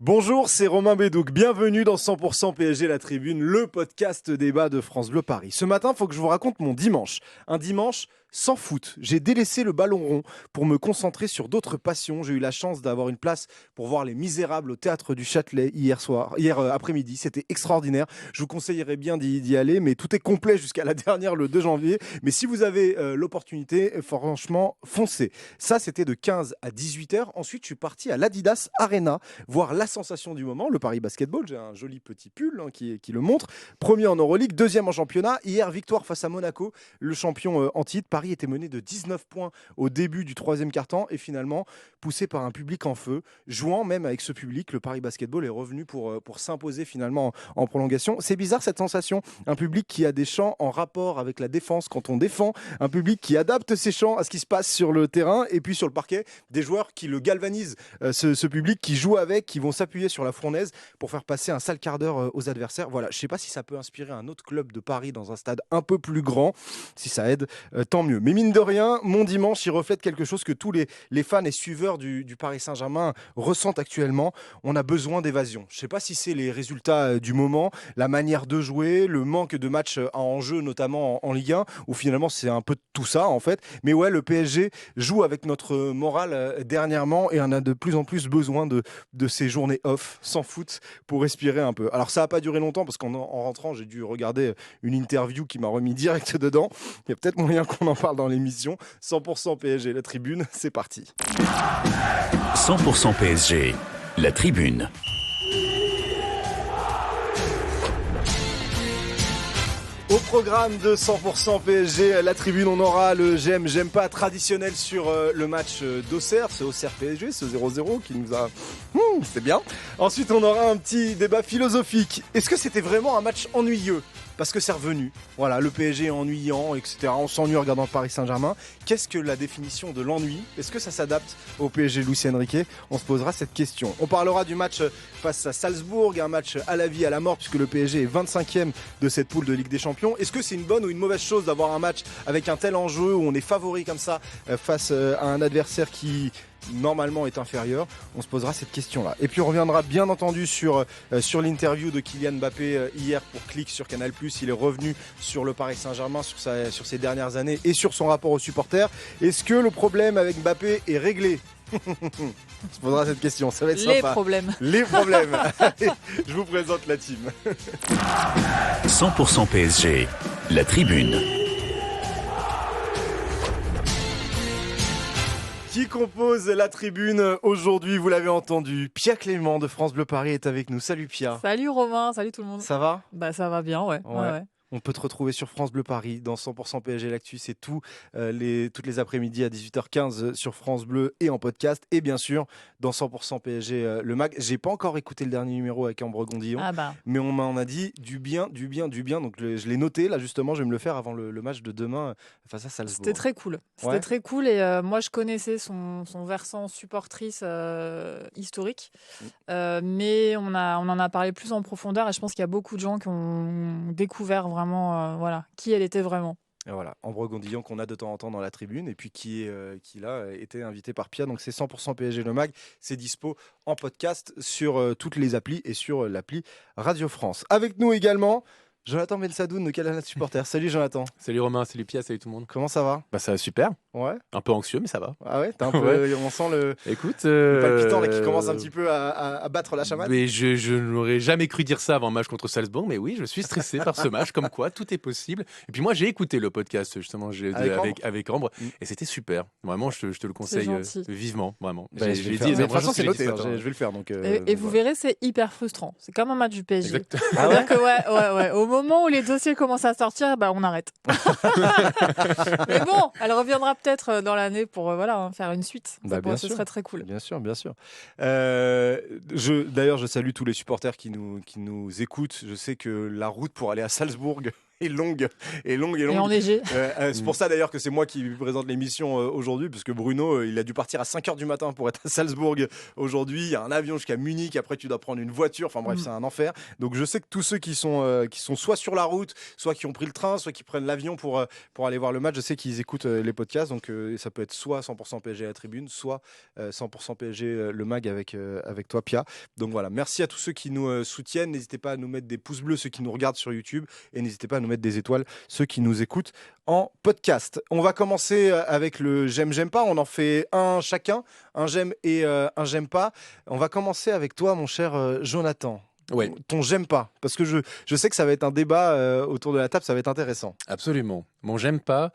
Bonjour, c'est Romain Bédouc. Bienvenue dans 100% PSG La Tribune, le podcast débat de France Bleu Paris. Ce matin, il faut que je vous raconte mon dimanche. Un dimanche sans foot. J'ai délaissé le ballon rond pour me concentrer sur d'autres passions. J'ai eu la chance d'avoir une place pour voir Les Misérables au Théâtre du Châtelet hier après-midi. C'était extraordinaire. Je vous conseillerais bien d'y aller, mais tout est complet jusqu'à la dernière, le 2 janvier. Mais si vous avez l'opportunité, franchement, foncez. Ça, c'était de 15 à 18h. Ensuite, je suis parti à l'Adidas Arena voir la sensation du moment, le Paris Basketball. J'ai un joli petit pull qui le montre. Premier en Euroleague, deuxième en championnat. Hier, victoire face à Monaco, le champion en titre. Paris était mené de 19 points au début du troisième quart-temps et finalement, poussé par un public en feu, jouant même avec ce public, le Paris Basketball est revenu pour s'imposer finalement en prolongation. C'est bizarre cette sensation, un public qui a des chants en rapport avec la défense quand on défend, un public qui adapte ses chants à ce qui se passe sur le terrain et puis sur le parquet, des joueurs qui le galvanisent, ce public qui joue avec, qui vont s'appuyer sur la fournaise pour faire passer un sale quart d'heure aux adversaires. Voilà, je ne sais pas si ça peut inspirer un autre club de Paris dans un stade un peu plus grand. Si ça aide, tant mieux. Mais mine de rien, mon dimanche, il reflète quelque chose que tous les fans et suiveurs du Paris Saint-Germain ressentent actuellement. On a besoin d'évasion. Je ne sais pas si c'est les résultats du moment, la manière de jouer, le manque de matchs en jeu, notamment en Ligue 1, où finalement c'est un peu tout ça en fait. Mais ouais, le PSG joue avec notre morale dernièrement et on a de plus en plus besoin de ces journées off, sans foot, pour respirer un peu. Alors ça n'a pas duré longtemps parce qu'en rentrant, j'ai dû regarder une interview qui m'a remis direct dedans. Il y a peut-être moyen qu'on en parle dans l'émission. 100% PSG, La Tribune, c'est parti. 100% PSG, La Tribune. Au programme de 100% PSG, La Tribune, on aura le j'aime pas traditionnel sur le match d'Auxerre, ce Auxerre PSG, ce 0-0 qui nous a... c'est bien. Ensuite, on aura un petit débat philosophique. Est-ce que c'était vraiment un match ennuyeux ? Parce que c'est revenu. Voilà, le PSG est ennuyant, etc. On s'ennuie en regardant le Paris Saint-Germain. Qu'est-ce que la définition de l'ennui ? Est-ce que ça s'adapte au PSG de Luis Enrique ? On se posera cette question. On parlera du match face à Salzbourg, un match à la vie, à la mort, puisque le PSG est 25e de cette poule de Ligue des Champions. Est-ce que c'est une bonne ou une mauvaise chose d'avoir un match avec un tel enjeu où on est favori comme ça face à un adversaire qui normalement est inférieur? On se posera cette question-là. Et puis on reviendra bien entendu sur l'interview de Kylian Mbappé hier pour Click sur Canal+. Il est revenu sur le Paris Saint-Germain, sur ses dernières années et sur son rapport aux supporters. Est-ce que le problème avec Mbappé est réglé ? On se posera cette question, ça va être sympa. Les problèmes. Allez, je vous présente la team. 100% PSG, La Tribune. Qui compose La Tribune aujourd'hui, vous l'avez entendu, Pia Clément de France Bleu Paris est avec nous. Salut Pia. Salut Romain, salut tout le monde. Ça va ? Bah ça va bien, ouais. On peut te retrouver sur France Bleu Paris dans 100% PSG L'Actu. C'est toutes les après-midi à 18h15 sur France Bleu et en podcast. Et bien sûr, dans 100% PSG, le mag. J'ai pas encore écouté le dernier numéro avec Ambre Gondillon, mais on m'en a dit du bien. Donc je l'ai noté, là justement, je vais me le faire avant le match de demain face à Salzbourg. C'était très cool. Très cool. Et moi, je connaissais son versant supportrice historique. Mais on en a parlé plus en profondeur. Et je pense qu'il y a beaucoup de gens qui ont découvert vraiment qui elle était vraiment. Et voilà, Ambre Gondillon qu'on a de temps en temps dans La Tribune et puis qui là était invité par Pia. Donc c'est 100% PSG le mag. C'est dispo en podcast sur toutes les applis et sur l'appli Radio France. Avec nous également Jonathan Belsadoun de Canal Supporter. Salut Jonathan. Salut Romain, salut Pia, salut tout le monde. Comment ça va ? Bah ça va super. Ouais. Un peu anxieux mais ça va. Ah ouais, t'as un peu, on sent le palpitant là, qui commence un petit peu à battre la chamade. Mais je n'aurais jamais cru dire ça avant un match contre Salzbourg, mais oui, je suis stressé par ce match, comme quoi tout est possible. Et puis moi j'ai écouté le podcast justement avec Ambre et c'était super. Vraiment, je te le conseille vivement, vraiment. Bah, de toute façon c'est noté, je vais le faire. Donc, et vous verrez, c'est hyper frustrant. C'est comme un match du PSG. Exactement. C'est-à-dire que ouais. Au moment où les dossiers commencent à sortir, on arrête. Mais bon, elle reviendra peut-être dans l'année pour faire une suite. Ce serait très cool. Bien sûr. D'ailleurs, je salue tous les supporters qui nous écoutent. Je sais que la route pour aller à Salzbourg est longue. Et enneigée. C'est pour ça d'ailleurs que c'est moi qui présente l'émission aujourd'hui, puisque Bruno, il a dû partir à 5h du matin pour être à Salzbourg aujourd'hui. Il y a un avion jusqu'à Munich, après tu dois prendre une voiture. Enfin bref, c'est un enfer. Donc je sais que tous ceux qui sont soit sur la route, soit qui ont pris le train, soit qui prennent l'avion pour aller voir le match, je sais qu'ils écoutent les podcasts. Donc ça peut être soit 100% PSG à la tribune, soit 100% PSG le mag avec toi, Pia. Donc voilà, merci à tous ceux qui nous soutiennent. N'hésitez pas à nous mettre des pouces bleus, ceux qui nous regardent sur YouTube, et n'hésitez pas à nous mettre des étoiles, ceux qui nous écoutent en podcast. On va commencer avec le j'aime pas. On en fait un chacun, un j'aime et un j'aime pas. On va commencer avec toi, mon cher Jonathan. Ouais. Ton j'aime pas, parce que je sais que ça va être un débat autour de la table, ça va être intéressant. Absolument. Mon j'aime pas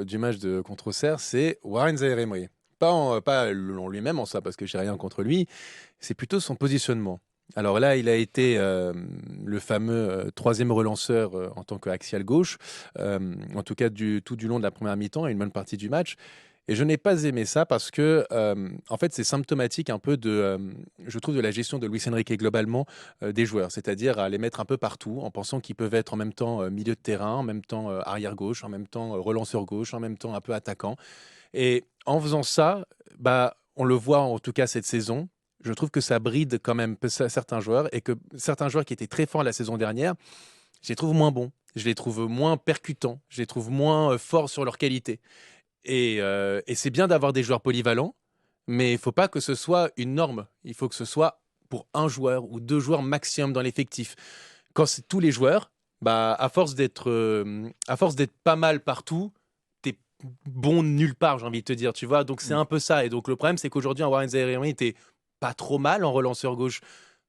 du match contre Auxerre, c'est Warren Zaïre-Emery. Pas en lui-même en ça, parce que j'ai rien contre lui, c'est plutôt son positionnement. Alors là, il a été le fameux troisième relanceur en tant qu'axial gauche, en tout cas tout du long de la première mi-temps et une bonne partie du match. Et je n'ai pas aimé ça parce que, en fait, c'est symptomatique un peu je trouve, de la gestion de Luis Enrique globalement des joueurs, c'est-à-dire à les mettre un peu partout en pensant qu'ils peuvent être en même temps milieu de terrain, en même temps arrière gauche, en même temps relanceur gauche, en même temps un peu attaquant. Et en faisant ça, on le voit en tout cas cette saison. Je trouve que ça bride quand même certains joueurs et que certains joueurs qui étaient très forts la saison dernière, je les trouve moins bons, je les trouve moins percutants, je les trouve moins forts sur leur qualité. Et c'est bien d'avoir des joueurs polyvalents, mais il ne faut pas que ce soit une norme. Il faut que ce soit pour un joueur ou deux joueurs maximum dans l'effectif. Quand c'est tous les joueurs, à force d'être pas mal partout, t'es bon nulle part, j'ai envie de te dire, tu vois. Donc c'est un peu ça. Et donc le problème, c'est qu'aujourd'hui, Warren Zaïre-Emery était pas trop mal en relanceur gauche,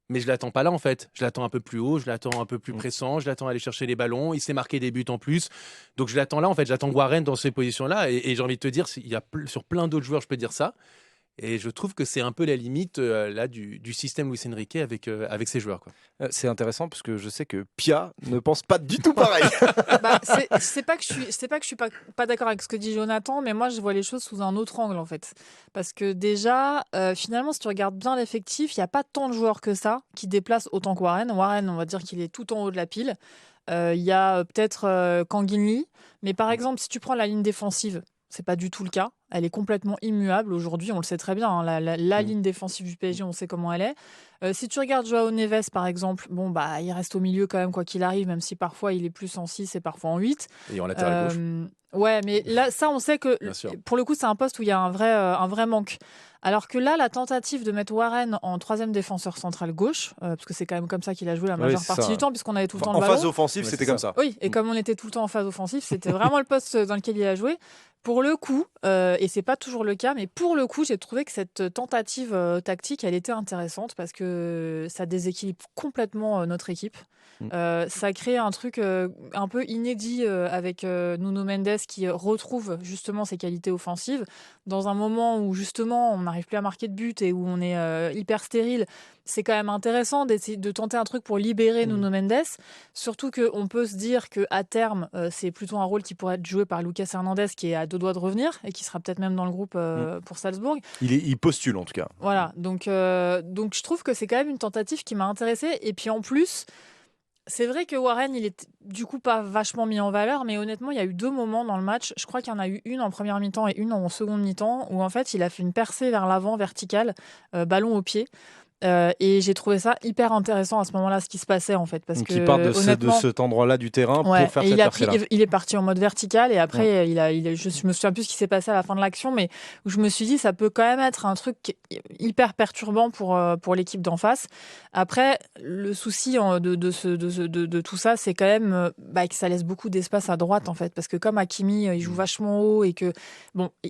mais je l'attends pas là en fait. Je l'attends un peu plus haut, je l'attends un peu plus pressant, je l'attends aller chercher les ballons. Il s'est marqué des buts en plus, donc je l'attends là en fait. J'attends Warren dans ces positions-là, et j'ai envie de te dire, il y a sur plein d'autres joueurs, je peux dire ça. Et je trouve que c'est un peu la limite là du système Luis Enrique avec ses joueurs, quoi. C'est intéressant parce que je sais que Pia ne pense pas du tout pareil. C'est pas que je suis pas d'accord avec ce que dit Jonathan, mais moi je vois les choses sous un autre angle en fait. Parce que déjà, finalement, si tu regardes bien l'effectif, il n'y a pas tant de joueurs que ça qui déplacent autant que Warren. Warren, on va dire qu'il est tout en haut de la pile. Il y a peut-être Kanginli, mais par exemple, si tu prends la ligne défensive, c'est pas du tout le cas. Elle est complètement immuable aujourd'hui, on le sait très bien. Hein. La ligne défensive du PSG, on sait comment elle est. Si tu regardes Joao Neves, par exemple, il reste au milieu quand même, quoi qu'il arrive, même si parfois il est plus en 6 et parfois en 8. Et en latéral gauche. Ouais, mais là, ça, on sait que pour le coup, c'est un poste où il y a un vrai manque. Alors que là, la tentative de mettre Warren en troisième défenseur central gauche, parce que c'est quand même comme ça qu'il a joué la majeure partie du temps, puisqu'on avait tout le temps le ballon. En phase offensive, c'était comme ça. Oui, et comme on était tout le temps en phase offensive, c'était vraiment le poste dans lequel il a joué. Pour le coup, et c'est pas toujours le cas, mais pour le coup, j'ai trouvé que cette tentative tactique, elle était intéressante parce que ça déséquilibre complètement notre équipe. Ça crée un truc un peu inédit avec Nuno Mendes qui retrouve justement ses qualités offensives dans un moment où justement on n'arrive plus à marquer de but et où on est hyper stérile. C'est quand même intéressant d'essayer de tenter un truc pour libérer Nuno Mendes, surtout qu'on peut se dire qu'à terme, c'est plutôt un rôle qui pourrait être joué par Lucas Hernandez qui est à 2 doigts de revenir et qui sera peut-être même dans le groupe pour Salzbourg. Il postule en tout cas. Voilà, donc je trouve que c'est quand même une tentative qui m'a intéressée. Et puis en plus, c'est vrai que Warren, il est du coup pas vachement mis en valeur, mais honnêtement, il y a eu 2 moments dans le match. Je crois qu'il y en a eu une en première mi-temps et une en seconde mi-temps où en fait, il a fait une percée vers l'avant verticale, ballon au pied. Et j'ai trouvé ça hyper intéressant à ce moment-là, ce qui se passait en fait. Parce donc que, il part de cet endroit-là du terrain pour faire cette percée-là. Il est parti en mode vertical et après, je me souviens plus ce qui s'est passé à la fin de l'action, mais où je me suis dit ça peut quand même être un truc hyper perturbant pour l'équipe d'en face. Après, le souci de tout ça, c'est quand même que ça laisse beaucoup d'espace à droite en fait, parce que comme Hakimi, il joue vachement haut et que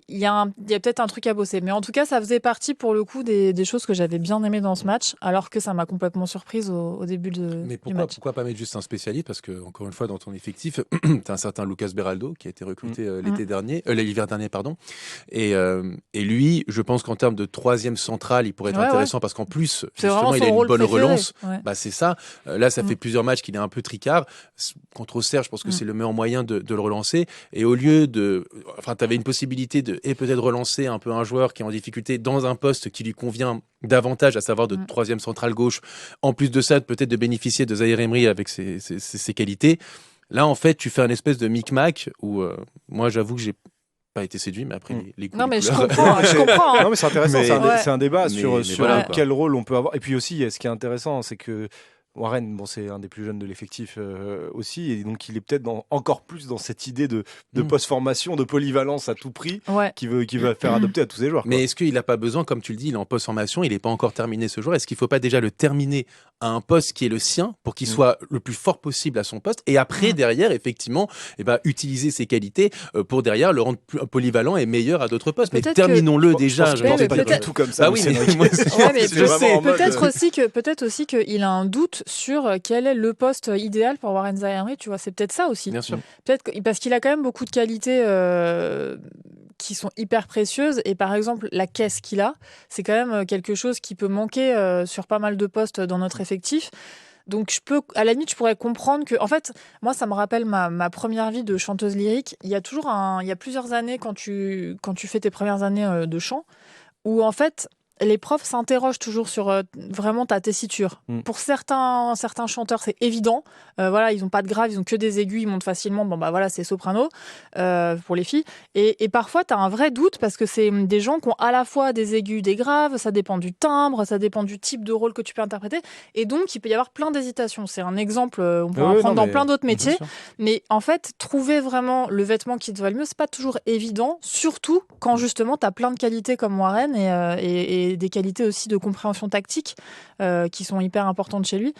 il y a peut-être un truc à bosser. Mais en tout cas, ça faisait partie pour le coup des choses que j'avais bien aimées dans ce match, alors que ça m'a complètement surprise au début du match. Mais pourquoi pas mettre juste un spécialiste? Parce que, encore une fois, dans ton effectif, tu as un certain Lucas Beraldo qui a été recruté l'hiver dernier, pardon. Et lui, je pense qu'en termes de troisième central, il pourrait être intéressant parce qu'en plus, justement, il a une bonne relance. Ouais. C'est ça. Là, ça fait plusieurs matchs qu'il est un peu tricard. Contre Auxerre, je pense que c'est le meilleur moyen de le relancer. Et au lieu de... Enfin, tu avais une possibilité de peut-être relancer un peu un joueur qui est en difficulté dans un poste qui lui convient davantage, à savoir de troisième centrale gauche. En plus de ça, peut-être de bénéficier de Zaïre Emery avec ses qualités. Là, en fait, tu fais un espèce de micmac où moi, j'avoue que j'ai pas été séduit, mais après les goûts, non, mais je couleurs. comprends. Non, mais c'est intéressant. C'est un débat sur voilà, quel rôle on peut avoir. Et puis aussi, ce qui est intéressant, c'est que Warren, c'est un des plus jeunes de l'effectif aussi, et donc il est peut-être encore plus dans cette idée de post-formation, de polyvalence à tout prix, qui va faire adopter à tous ses joueurs. Mais est-ce qu'il n'a pas besoin, comme tu le dis, il est en post-formation, il n'est pas encore terminé ce joueur, est-ce qu'il ne faut pas déjà le terminer à un poste qui est le sien, pour qu'il soit le plus fort possible à son poste, et après, derrière, effectivement, utiliser ses qualités pour derrière le rendre plus polyvalent et meilleur à d'autres postes. Mais terminons-le déjà. Je pense pas du tout comme ça. Oui, peut-être aussi qu'il a un doute sur quel est le poste idéal pour Warren Zaïre. Tu vois, c'est peut-être ça aussi. Bien sûr. Peut-être parce qu'il a quand même beaucoup de qualités qui sont hyper précieuses. Et par exemple, la caisse qu'il a, c'est quand même quelque chose qui peut manquer sur pas mal de postes dans notre effectif. Donc, à la limite, je pourrais comprendre que, en fait, moi, ça me rappelle ma première vie de chanteuse lyrique. Il y a plusieurs années, quand tu fais tes premières années de chant, où en fait, les profs s'interrogent toujours sur vraiment ta tessiture. Pour certains chanteurs, c'est évident. Voilà, ils n'ont pas de grave, ils n'ont que des aigus, ils montent facilement. Bon, bah voilà, c'est soprano pour les filles. Et parfois, tu as un vrai doute parce que c'est des gens qui ont à la fois des aigus, des graves. Ça dépend du timbre, ça dépend du type de rôle que tu peux interpréter. Et donc, il peut y avoir plein d'hésitations. C'est un exemple, on peut en prendre dans plein d'autres métiers. Mais en fait, trouver vraiment le vêtement qui te va le mieux, c'est pas toujours évident. Surtout quand justement, tu as plein de qualités comme Warren et des qualités aussi de compréhension tactique qui sont hyper importantes chez lui.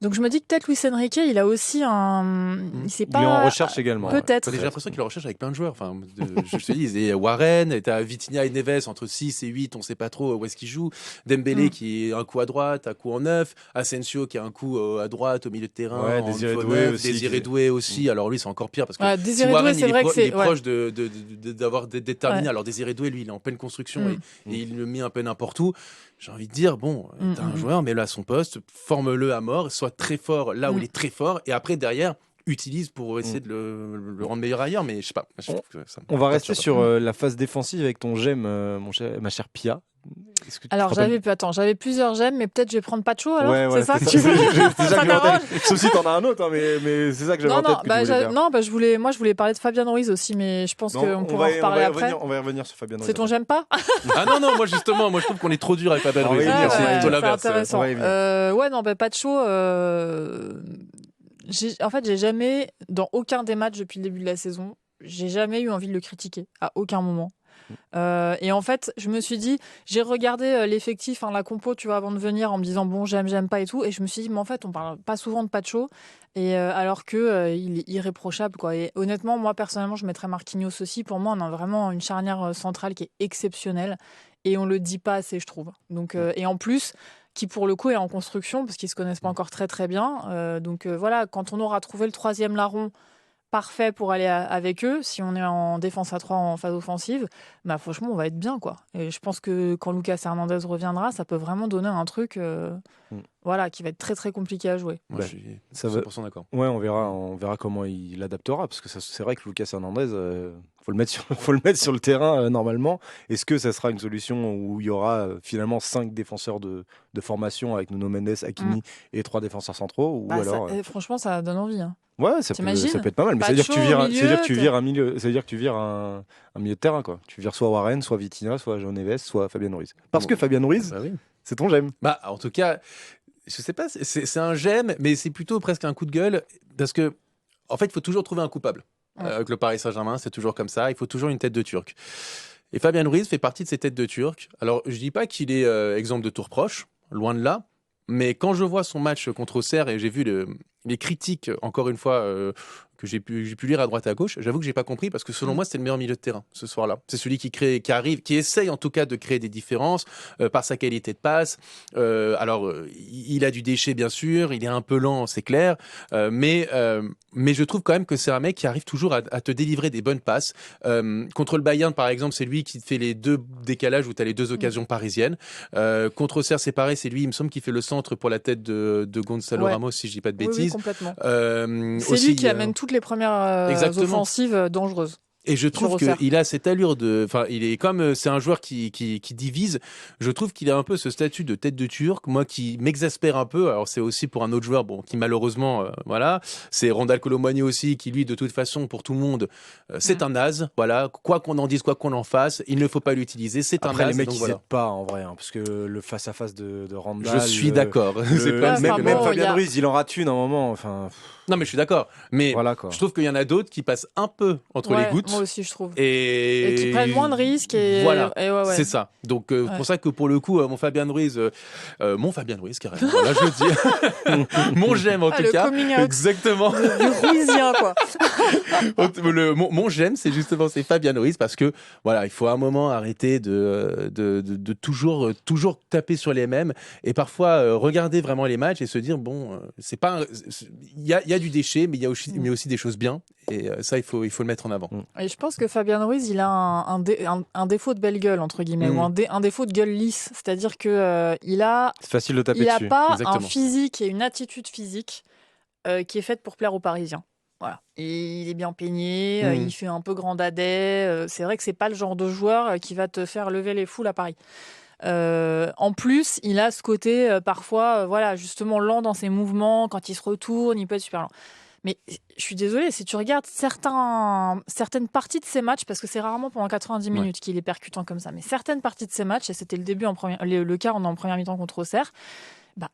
Donc je me dis que peut-être Luis Enrique, il a aussi un... Il est en recherche également. Peut-être. J'ai l'impression qu'il est en recherche avec plein de joueurs. Enfin, je te dis, il y a Warren, tu as Vitinha et Neves, entre 6 et 8, on ne sait pas trop où est-ce qu'ils jouent. Dembélé qui est un coup à droite, un coup en 9. Asensio qui a un coup à droite, au milieu de terrain. Désiré Doué aussi. Alors lui, c'est encore pire parce que si Warren, il est proche d'être terminé. Alors Désiré Doué, lui, il est en pleine construction et il le met un peu n'importe où. J'ai envie de dire, t'as un joueur, mets-le à son poste, forme-le à mort, soit très fort là où il est très fort, et après, derrière, utilise pour essayer de le rendre meilleur ailleurs, mais je sais pas. On va rester sur la phase défensive avec ton gemme, ma chère Pia. Alors j'avais plusieurs gemmes, mais peut-être je vais prendre Pacho alors. C'est ça que tu veux. Sauf si t'en as un autre, mais c'est ça que j'avais en tête. Je voulais parler de Fabian Ruiz aussi, mais je pense qu'on pourra en reparler après. On va y revenir sur Fabian Ruiz. C'est ton j'aime pas? Ah non, moi justement, je trouve qu'on est trop dur avec Fabian Ruiz. C'est plutôt l'inverse. C'est intéressant. Pacho. En fait, j'ai jamais, dans aucun des matchs depuis le début de la saison, j'ai jamais eu envie de le critiquer à aucun moment. Et en fait, je me suis dit, j'ai regardé l'effectif, la compo, tu vois, avant de venir, en me disant bon, j'aime pas et tout, et je me suis dit, mais en fait, on parle pas souvent de Pacho, et alors que il est irréprochable, quoi. Et honnêtement, moi personnellement, je mettrais Marquinhos aussi. Pour moi, on a vraiment une charnière centrale qui est exceptionnelle, et on le dit pas assez, je trouve. Donc, et en plus, qui pour le coup est en construction parce qu'ils se connaissent pas encore très très bien. Donc voilà, quand on aura trouvé le troisième larron parfait pour aller avec eux, si on est en défense à 3 en phase offensive, bah franchement on va être bien, quoi. Et je pense que quand Lucas Hernandez reviendra, ça peut vraiment donner un truc qui va être très très compliqué à jouer. Moi, je suis 100% d'accord. Ouais, on verra comment il adaptera, parce que c'est vrai que Lucas Hernandez, faut le mettre sur le terrain normalement. Est-ce que ça sera une solution où il y aura finalement 5 défenseurs de formation avec Nuno Mendes, Hakimi et 3 défenseurs centraux, ou alors franchement ça donne envie, hein. Ouais, ça peut être pas mal, mais c'est-à-dire que tu vires un milieu de terrain, quoi. Tu vires soit Warren, soit Vitinha, soit João Neves, soit Fabian Ruiz. Parce que Fabian Ruiz, c'est ton j'aime. En tout cas, je sais pas, c'est un j'aime, mais c'est plutôt presque un coup de gueule, parce que en fait, il faut toujours trouver un coupable. Avec le Paris Saint-Germain, c'est toujours comme ça. Il faut toujours une tête de Turc. Et Fabian Ruiz fait partie de ces têtes de Turc. Alors, je dis pas qu'il est exemple de tour proche, loin de là. Mais quand je vois son match contre Auxerre et j'ai vu les critiques, encore une fois, que j'ai pu lire à droite et à gauche, j'avoue que j'ai pas compris parce que selon moi, c'était le meilleur milieu de terrain ce soir-là. C'est celui qui essaye en tout cas de créer des différences par sa qualité de passe. Il a du déchet bien sûr, il est un peu lent, c'est clair, mais je trouve quand même que c'est un mec qui arrive toujours à te délivrer des bonnes passes. Contre le Bayern par exemple, c'est lui qui fait les 2 décalages où tu as les 2 occasions parisiennes. Contre Auxerre, c'est pareil, c'est lui, il me semble, qui fait le centre pour la tête de Gonzalo Ramos, si je dis pas de bêtises. Oui, complètement. C'est lui qui amène toutes les premières offensives dangereuses. Et je trouve qu'il a cette allure enfin, il est comme, c'est un joueur qui divise. Je trouve qu'il a un peu ce statut de tête de Turc, moi, qui m'exaspère un peu. Alors, c'est aussi pour un autre joueur, qui malheureusement, voilà. C'est Randal Kolo Muani aussi, qui lui, de toute façon, pour tout le monde, c'est un naze. Voilà. Quoi qu'on en dise, quoi qu'on en fasse, il ne faut pas l'utiliser. C'est Après, un naze. les mecs, ils n'aident pas, en vrai, parce que le face-à-face de Randal. Je suis d'accord. Même Fabien Ruiz, il en rate une à un moment. Enfin. Non, mais je suis d'accord. Mais voilà, je trouve qu'il y en a d'autres qui passent un peu entre les gouttes. Moi aussi, je trouve. Et qui prennent moins de risques. Voilà, c'est ça. Donc, pour ça que pour le coup, mon Fabien Ruiz, carrément. Là, je le dis. Mon j'aime, en tout cas. Exactement. Du Ruizien, quoi. Mon j'aime, c'est Fabien Ruiz parce que, voilà, il faut à un moment arrêter de toujours taper sur les mêmes et parfois regarder vraiment les matchs et se dire, c'est pas. Il y a du déchet, mais il y a aussi des choses bien. Et ça, il faut le mettre en avant. Et je pense que Fabien Ruiz, il a un défaut de belle gueule, entre guillemets, ou un défaut de gueule lisse. C'est-à-dire que c'est facile de taper il dessus. n'a pas Exactement. un physique et une attitude physique qui est faite pour plaire aux Parisiens. Voilà. Et il est bien peigné, il fait un peu grand dadais. C'est vrai que c'est pas le genre de joueur qui va te faire lever les foules à Paris. En plus, il a ce côté parfois, justement lent dans ses mouvements. Quand il se retourne, il peut être super lent. Mais je suis désolée, si tu regardes certaines parties de ces matchs, parce que c'est rarement pendant 90 minutes qu'il est percutant comme ça, mais certaines parties de ces matchs, et c'était le cas en première mi-temps contre Auxerre,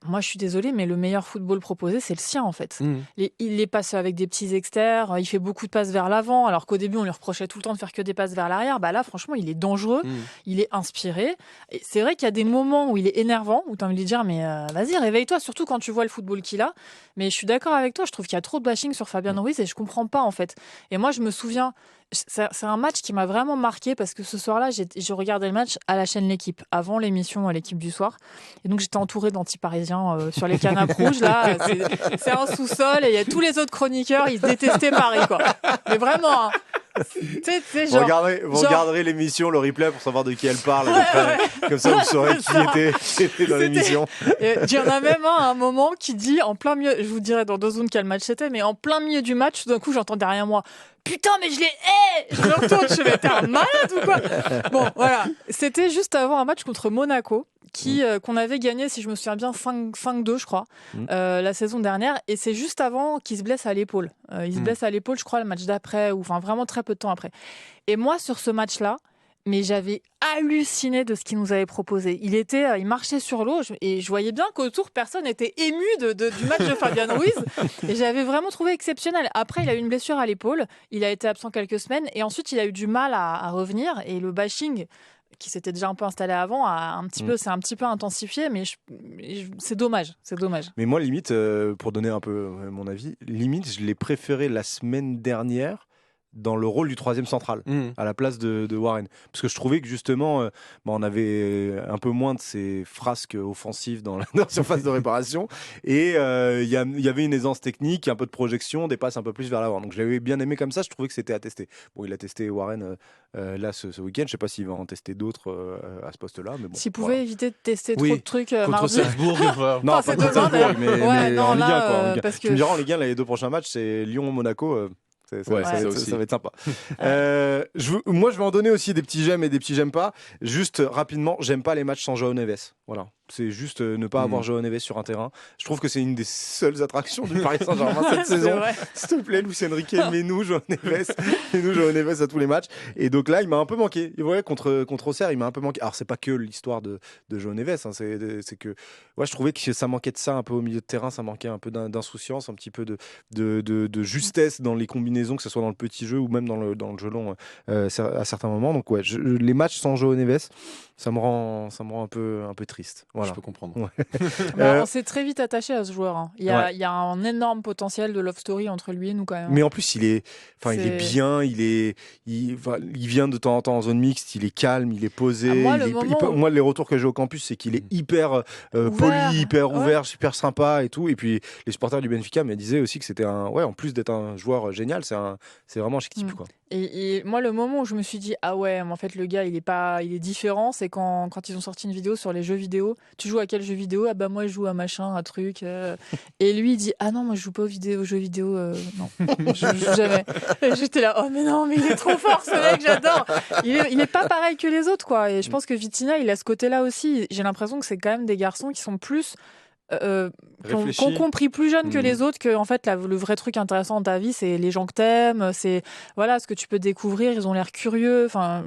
moi je suis désolée, mais le meilleur football proposé, c'est le sien en fait. Il les passe avec des petits exters, il fait beaucoup de passes vers l'avant, alors qu'au début on lui reprochait tout le temps de faire que des passes vers l'arrière. Là franchement il est dangereux, il est inspiré. Et c'est vrai qu'il y a des moments où il est énervant, où tu as envie de lui dire mais vas-y réveille-toi, surtout quand tu vois le football qu'il a. Mais je suis d'accord avec toi, je trouve qu'il y a trop de bashing sur Fabien Ruiz et je comprends pas en fait. Et moi je me souviens, c'est un match qui m'a vraiment marqué parce que ce soir-là, je regardais le match à la chaîne L'Équipe, avant l'émission L'Équipe du soir. Et donc, j'étais entourée d'anti-parisiens sur les canapes rouges. Là, c'est un sous-sol et il y a tous les autres chroniqueurs, ils détestaient Paris, quoi. Mais vraiment, hein. Vous regarderez l'émission, le replay pour savoir de qui elle parle. Comme ça, vous saurez qui était dans l'émission. Il y en a même un moment qui dit, en plein milieu, je vous dirai dans 2 secondes quel match c'était, mais en plein milieu du match, tout d'un coup, j'entends derrière moi, putain, mais je les hais! Je me retourne, je fais, t'es un malade ou quoi? Bon, voilà. C'était juste avant un match contre Monaco, qu'on avait gagné, si je me souviens bien, 5-2, je crois, la saison dernière. Et c'est juste avant qu'il se blesse à l'épaule. Il se blesse à l'épaule, je crois, le match d'après, ou enfin vraiment très peu de temps après. Et moi, sur ce match-là, mais j'avais halluciné de ce qu'il nous avait proposé. Il marchait sur l'eau et je voyais bien qu'autour, personne n'était ému du match de Fabien Ruiz. Et j'avais vraiment trouvé exceptionnel. Après, il a eu une blessure à l'épaule. Il a été absent quelques semaines et ensuite, il a eu du mal à revenir. Et le bashing, qui s'était déjà un peu installé avant, c'est un petit peu intensifié, mais c'est dommage. Mais moi, limite, pour donner un peu mon avis, limite, je l'ai préféré la semaine dernière dans le rôle du troisième central, à la place de Warren. Parce que je trouvais que justement, on avait un peu moins de ces frasques offensives dans la surface de réparation. Et il y avait une aisance technique, un peu de projection, des passes un peu plus vers l'avant. Donc je l'avais bien aimé comme ça, je trouvais que c'était à tester. Bon, il a testé Warren là ce week-end. Je ne sais pas s'il va en tester d'autres à ce poste-là. Mais bon, s'il pouvait éviter de tester trop de trucs contre mardi. Salzbourg. Non, pas contre Salzbourg, mais en Ligue 1. Quoi. Parce que... Tu me diras, en Ligue 1, les 2 prochains matchs, c'est Lyon-Monaco. Ça va être sympa. Moi, je vais en donner aussi des petits j'aime et des petits j'aime pas. Juste rapidement, j'aime pas les matchs sans João Neves. Voilà. C'est juste ne pas avoir João Neves sur un terrain. Je trouve que c'est une des seules attractions du Paris Saint-Germain cette saison. S'il te plaît, Luis Enrique, mets-nous João Neves à tous les matchs. Et donc là, il m'a un peu manqué. Ouais, contre Auxerre, il m'a un peu manqué. Alors, c'est pas que l'histoire de João Neves. Hein, c'est que je trouvais que ça manquait de ça un peu au milieu de terrain. Ça manquait un peu d'insouciance, un petit peu de justesse dans les combinaisons, que ce soit dans le petit jeu ou même dans le jeu long à certains moments. Donc, ouais, les matchs sans João Neves, ça me rend un peu triste. Voilà. Je peux comprendre. Ouais. On s'est très vite attaché à ce joueur. Hein. Il y a un énorme potentiel de love story entre lui et nous quand même. Mais en plus, il est bien, il vient de temps en temps en zone mixte, il est calme, il est posé. Moi, les retours que j'ai au campus, c'est qu'il est hyper poli, hyper ouvert, super sympa et tout. Et puis, les supporters du Benfica me disaient aussi que c'était en plus d'être un joueur génial, c'est vraiment un chic type, quoi. Et moi, le moment où je me suis dit, ah ouais, mais en fait, le gars, il est différent, c'est quand ils ont sorti une vidéo sur les jeux vidéo tu joues à quel jeu vidéo? Ah bah moi je joue à machin, à truc. Et lui il dit ah non moi je joue pas aux jeux vidéo, non, je joue jamais. Et j'étais là oh mais non mais il est trop fort ce mec, j'adore. Il est pas pareil que les autres quoi. Et je pense que Vitinha il a ce côté-là aussi. J'ai l'impression que c'est quand même des garçons qui sont plus qui ont compris plus jeunes que les autres que en fait le vrai truc intéressant dans ta vie c'est les gens que t'aimes, c'est voilà ce que tu peux découvrir, ils ont l'air curieux, enfin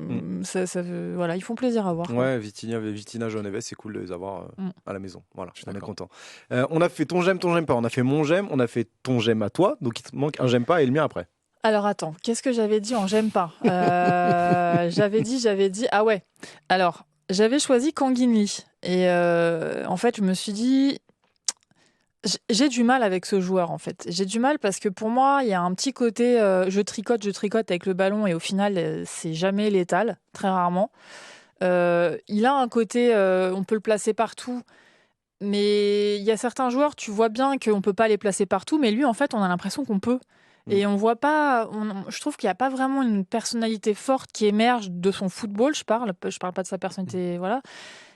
voilà, ils font plaisir à voir. Ouais, Vitinha, João Neves, c'est cool de les avoir à la maison. Voilà, on est content. On a fait ton j'aime pas, on a fait mon j'aime, on a fait ton j'aime à toi, donc il te manque un j'aime pas et le mien après. Alors attends, qu'est-ce que j'avais dit en j'aime pas? J'avais dit ah ouais. Alors j'avais choisi Kangin Lee et en fait je me suis dit j'ai du mal avec ce joueur en fait. J'ai du mal parce que pour moi, il y a un petit côté je tricote avec le ballon et au final, c'est jamais létal, très rarement. Il a un côté, on peut le placer partout, mais il y a certains joueurs, tu vois bien qu'on peut pas les placer partout, mais lui en fait, on a l'impression qu'on peut. Et on voit pas, je trouve qu'il n'y a pas vraiment une personnalité forte qui émerge de son football, je parle pas de sa personnalité, voilà.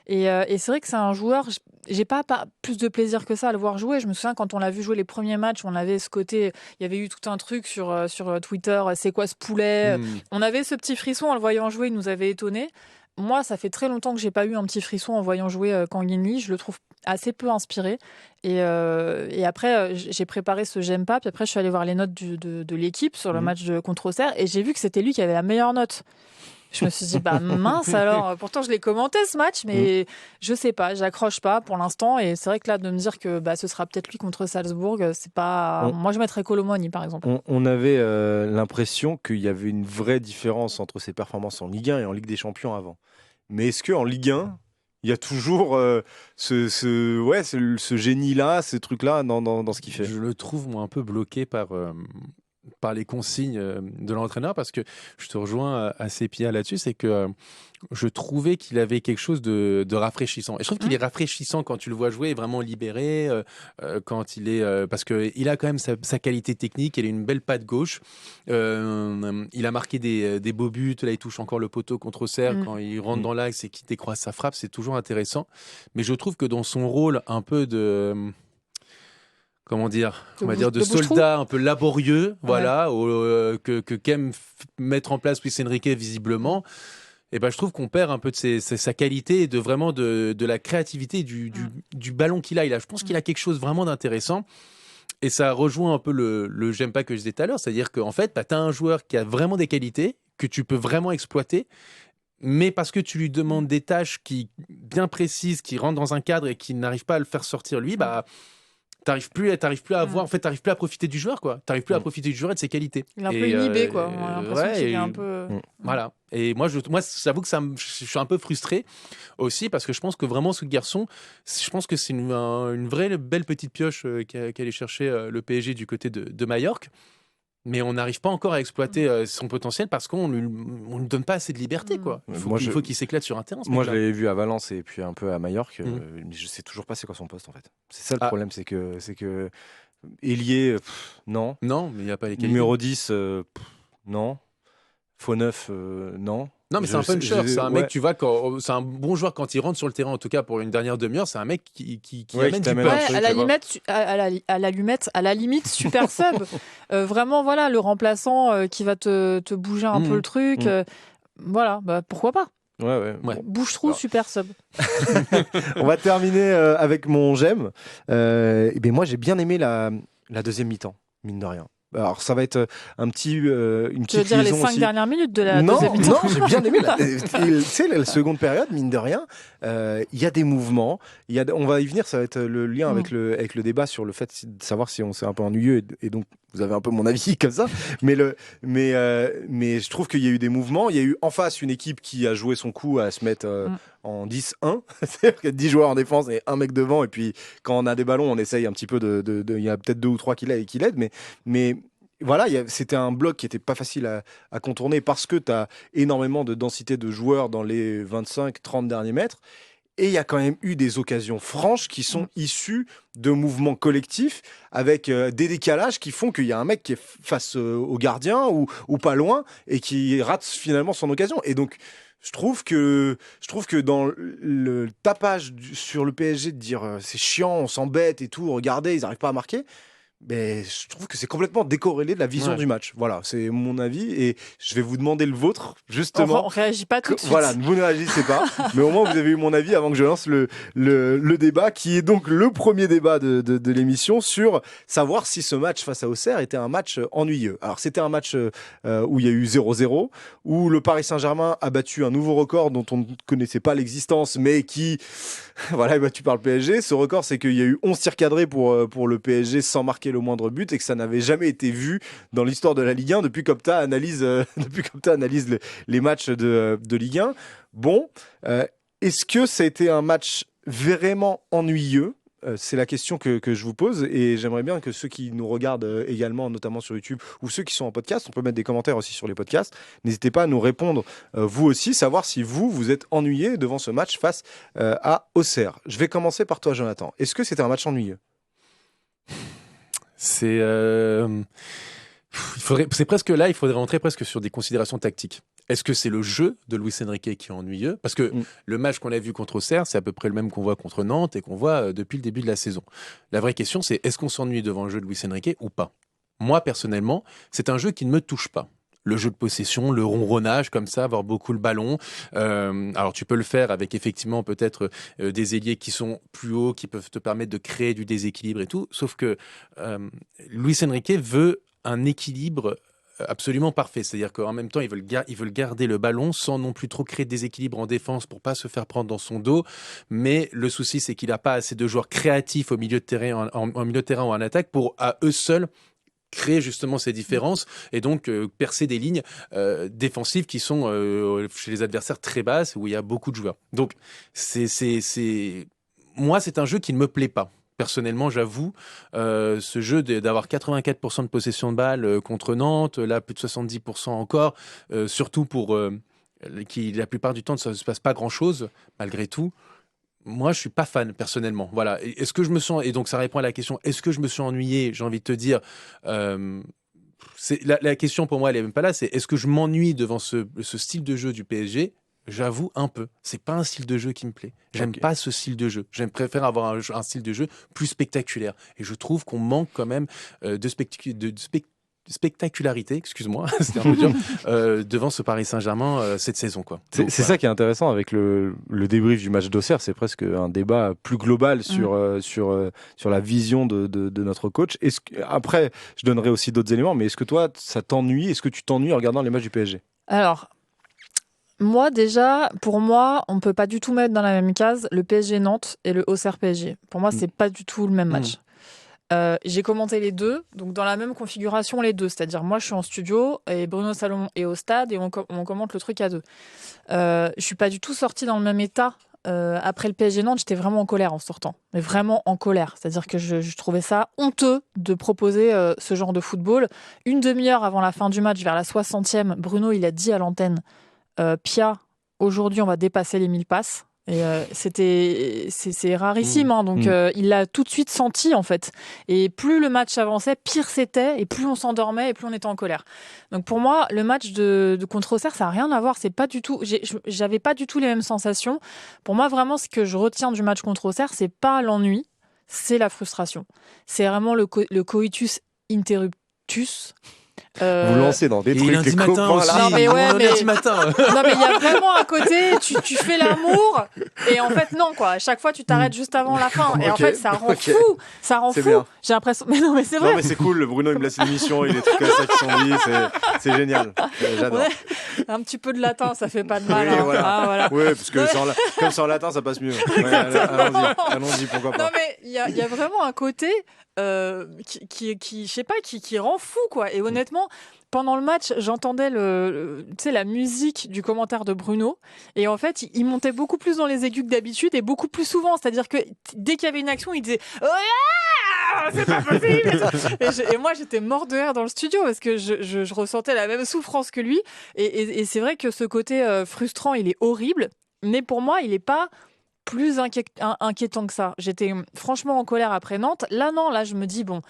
Et c'est vrai que c'est un joueur, j'ai pas plus de plaisir que ça à le voir jouer. Je me souviens quand on l'a vu jouer les premiers matchs, on avait ce côté, il y avait eu tout un truc sur Twitter, c'est quoi ce poulet? On avait ce petit frisson en le voyant jouer, il nous avait étonnés. Moi, ça fait très longtemps que j'ai pas eu un petit frisson en voyant jouer Kangin Lee. Je le trouve assez peu inspiré. Et après, j'ai préparé ce j'aime pas. Puis après, je suis allée voir les notes de l'équipe sur le match contre Auxerre et j'ai vu que c'était lui qui avait la meilleure note. Je me suis dit, bah mince alors, pourtant je l'ai commenté ce match, mais je sais pas, j'accroche pas pour l'instant. Et c'est vrai que là, de me dire que ce sera peut-être lui contre Salzbourg, c'est pas. Moi, je mettrais Colomoni par exemple. On avait l'impression qu'il y avait une vraie différence entre ses performances en Ligue 1 et en Ligue des Champions avant. Mais est-ce qu'en Ligue 1, il y a toujours ce génie-là, ce truc-là dans ce qu'il fait? Je le trouve, moi, un peu bloqué par les consignes de l'entraîneur, parce que je te rejoins assez Pia là-dessus, c'est que je trouvais qu'il avait quelque chose de rafraîchissant. Et je trouve qu'il est rafraîchissant quand tu le vois jouer, vraiment libéré, quand il est... parce qu'il a quand même sa qualité technique, il a une belle patte gauche. Il a marqué des beaux buts, là il touche encore le poteau contre Auxerre, quand il rentre dans l'axe et qu'il décroise sa frappe, c'est toujours intéressant. Mais je trouve que dans son rôle un peu de... comment dire, on va dire de soldat un peu laborieux, voilà, qu'aime mettre en place Luis Enrique visiblement. Et je trouve qu'on perd un peu de sa qualité et de vraiment de la créativité du ballon qu'il a. Je pense qu'il a quelque chose vraiment d'intéressant. Et ça rejoint un peu le j'aime pas que je disais tout à l'heure, c'est-à-dire qu'en fait, tu as un joueur qui a vraiment des qualités que tu peux vraiment exploiter. Mais parce que tu lui demandes des tâches bien précises, qui rentrent dans un cadre et qui n'arrivent pas à le faire sortir lui, t'arrives plus à voir, en fait, t'arrives plus à profiter du joueur, quoi. T'arrives plus à profiter du joueur et de ses qualités. Il est un peu inhibé, quoi. On a l'impression qu'il est un peu... Voilà. Et moi, j'avoue que je suis un peu frustré aussi, parce que je pense que vraiment, ce garçon, je pense que c'est une vraie belle petite pioche qu'allait chercher le PSG du côté de Majorque. Mais on n'arrive pas encore à exploiter son potentiel parce qu'on ne lui donne pas assez de liberté, quoi. Il faut qu'il s'éclate sur un terrain. Moi, je l'avais vu à Valence et puis un peu à Majorque. Mais je sais toujours pas c'est quoi son poste, en fait. C'est ça le problème, c'est que ailier, non. Non, mais il n'y a pas les qualités. Numéro 10, non. Faux 9, non. Non, mais c'est un puncher, c'est un mec, tu vois, c'est un bon joueur quand il rentre sur le terrain, en tout cas pour une dernière demi-heure, c'est un mec qui amène du punch. À la limite, super sub. Vraiment, voilà, le remplaçant qui va te bouger un peu le truc. Voilà, pourquoi pas. Ouais. Bouche-trou, super sub. On va terminer avec mon j'aime. Moi, j'ai bien aimé la deuxième mi-temps, mine de rien. Alors ça va être une petite liaison. Tu veux dire les 5 dernières minutes de la deuxième mi-temps? Non, j'ai bien aimé la seconde période, mine de rien. Il y a des mouvements. On va y venir, ça va être le lien avec le débat sur le fait de savoir si on s'est un peu ennuyeux et donc vous avez un peu mon avis comme ça. Mais je trouve qu'il y a eu des mouvements. Il y a eu en face une équipe qui a joué son coup à se mettre en 10-1. C'est-à-dire qu'il y a 10 joueurs en défense et un mec devant. Et puis quand on a des ballons, on essaye un petit peu il y a peut-être 2 ou 3 qui l'aident. Mais voilà, c'était un bloc qui n'était pas facile à contourner parce que tu as énormément de densité de joueurs dans les 25-30 derniers mètres. Et il y a quand même eu des occasions franches qui sont issues de mouvements collectifs avec des décalages qui font qu'il y a un mec qui est face au gardien ou pas loin et qui rate finalement son occasion. Et donc, je trouve que dans le tapage sur le PSG de dire c'est chiant, on s'embête et tout, regardez, ils n'arrivent pas à marquer. Mais je trouve que c'est complètement décorrélé de la vision du match. Voilà, c'est mon avis et je vais vous demander le vôtre, justement. On réagit pas tout de suite. Voilà, vous ne réagissez pas, mais au moins vous avez eu mon avis avant que je lance le débat, qui est donc le premier débat de l'émission sur savoir si ce match face à Auxerre était un match ennuyeux. Alors c'était un match où il y a eu 0-0, où le Paris Saint-Germain a battu un nouveau record dont on ne connaissait pas l'existence, mais qui est battu par le PSG. Ce record, c'est qu'il y a eu 11 tirs cadrés pour le PSG sans marquer le moindre but et que ça n'avait jamais été vu dans l'histoire de la Ligue 1 depuis qu'Opta analyse les matchs de Ligue 1. Bon, est-ce que ça a été un match vraiment ennuyeux ? C'est la question que je vous pose et j'aimerais bien que ceux qui nous regardent également, notamment sur YouTube, ou ceux qui sont en podcast, on peut mettre des commentaires aussi sur les podcasts, n'hésitez pas à nous répondre vous aussi, savoir si vous êtes ennuyé devant ce match face à Auxerre. Je vais commencer par toi, Jonathan. Est-ce que c'était un match ennuyeux ? C'est presque là, il faudrait rentrer presque sur des considérations tactiques. Est-ce que c'est le jeu de Luis Enrique qui est ennuyeux ? Parce que le match qu'on a vu contre Auxerre, c'est à peu près le même qu'on voit contre Nantes et qu'on voit depuis le début de la saison. La vraie question, c'est est-ce qu'on s'ennuie devant le jeu de Luis Enrique ou pas ? Moi, personnellement, c'est un jeu qui ne me touche pas. Le jeu de possession, le ronronnage comme ça, avoir beaucoup le ballon. Alors tu peux le faire avec effectivement peut-être des ailiers qui sont plus hauts, qui peuvent te permettre de créer du déséquilibre et tout. Sauf que Luis Enrique veut un équilibre absolument parfait. C'est-à-dire qu'en même temps, ils veulent garder le ballon sans non plus trop créer de déséquilibre en défense pour pas se faire prendre dans son dos. Mais le souci, c'est qu'il n'a pas assez de joueurs créatifs au milieu de terrain, en milieu de terrain ou en attaque pour à eux seuls créer justement ces différences et donc percer des lignes défensives qui sont chez les adversaires très basses où il y a beaucoup de joueurs. Donc moi c'est un jeu qui ne me plaît pas. Personnellement, j'avoue, ce jeu d'avoir 84% de possession de balle contre Nantes, là plus de 70% encore, surtout pour qui la plupart du temps ça ne se passe pas grand-chose malgré tout. Moi, je suis pas fan personnellement. Voilà. Est-ce que je me sens, et donc ça répond à la question, est-ce que je me suis ennuyé ? J'ai envie de te dire, la question pour moi, elle est même pas là. C'est est-ce que je m'ennuie devant ce style de jeu du PSG ? J'avoue un peu. C'est pas un style de jeu qui me plaît. J'aime pas ce style de jeu. Préfère avoir un style de jeu plus spectaculaire. Et je trouve qu'on manque quand même de spectacularité, excuse-moi, c'était un peu dur, devant ce Paris Saint-Germain cette saison, quoi. C'est ça qui est intéressant avec le débrief du match d'Auxerre, c'est presque un débat plus global sur la vision de notre coach. Après, je donnerai aussi d'autres éléments, mais est-ce que toi, ça t'ennuie ? Est-ce que tu t'ennuies en regardant les matchs du PSG ? Alors, moi déjà, pour moi, on ne peut pas du tout mettre dans la même case le PSG Nantes et le Auxerre PSG. Pour moi, c'est pas du tout le même match. J'ai commenté les deux, donc dans la même configuration les deux, c'est-à-dire moi je suis en studio et Bruno Salomon est au stade et on commente le truc à deux. Je suis pas du tout sortie dans le même état. Après le PSG Nantes, j'étais vraiment en colère en sortant, mais vraiment en colère, c'est-à-dire que je trouvais ça honteux de proposer ce genre de football. Une demi-heure avant la fin du match, vers la 60e, Bruno il a dit à l'antenne Pia, aujourd'hui on va dépasser les 1000 passes. Et c'est rarissime, hein, donc il l'a tout de suite senti en fait. Et plus le match avançait, pire c'était, et plus on s'endormait, et plus on était en colère. Donc pour moi, le match de contre Auxerre, ça n'a rien à voir. C'est pas du tout. J'avais pas du tout les mêmes sensations. Pour moi, vraiment, ce que je retiens du match contre Auxerre, c'est pas l'ennui, c'est la frustration. C'est vraiment le coitus interruptus. Vous lancez dans des trucs lundi matin aussi. Non mais lundi matin. Non mais il y a vraiment un côté, tu fais l'amour et en fait non quoi. À chaque fois tu t'arrêtes juste avant la fin et en fait ça rend fou. Ça rend fou. Bien. J'ai l'impression. Mais non mais c'est vrai. Non mais c'est cool. Bruno il me laisse l'émission, il est trucs comme ça qui sont dit, c'est génial. J'adore. Ouais. Un petit peu de latin, ça fait pas de mal. Oui, hein. voilà. Voilà. Oui parce que comme c'est en latin ça passe mieux. Ouais, allons-y, pourquoi pas. Non mais il y a vraiment un côté qui je sais pas qui rend fou quoi. Et honnêtement, pendant le match, j'entendais la musique du commentaire de Bruno et en fait, il montait beaucoup plus dans les aigus que d'habitude et beaucoup plus souvent, c'est-à-dire que dès qu'il y avait une action, il disait c'est pas possible. Et moi, j'étais mort de rire dans le studio parce que je ressentais la même souffrance que lui et c'est vrai que ce côté frustrant, il est horrible, mais pour moi, il est pas plus inquiétant que ça. J'étais franchement en colère après Nantes. Là, non, là, je me dis, bon,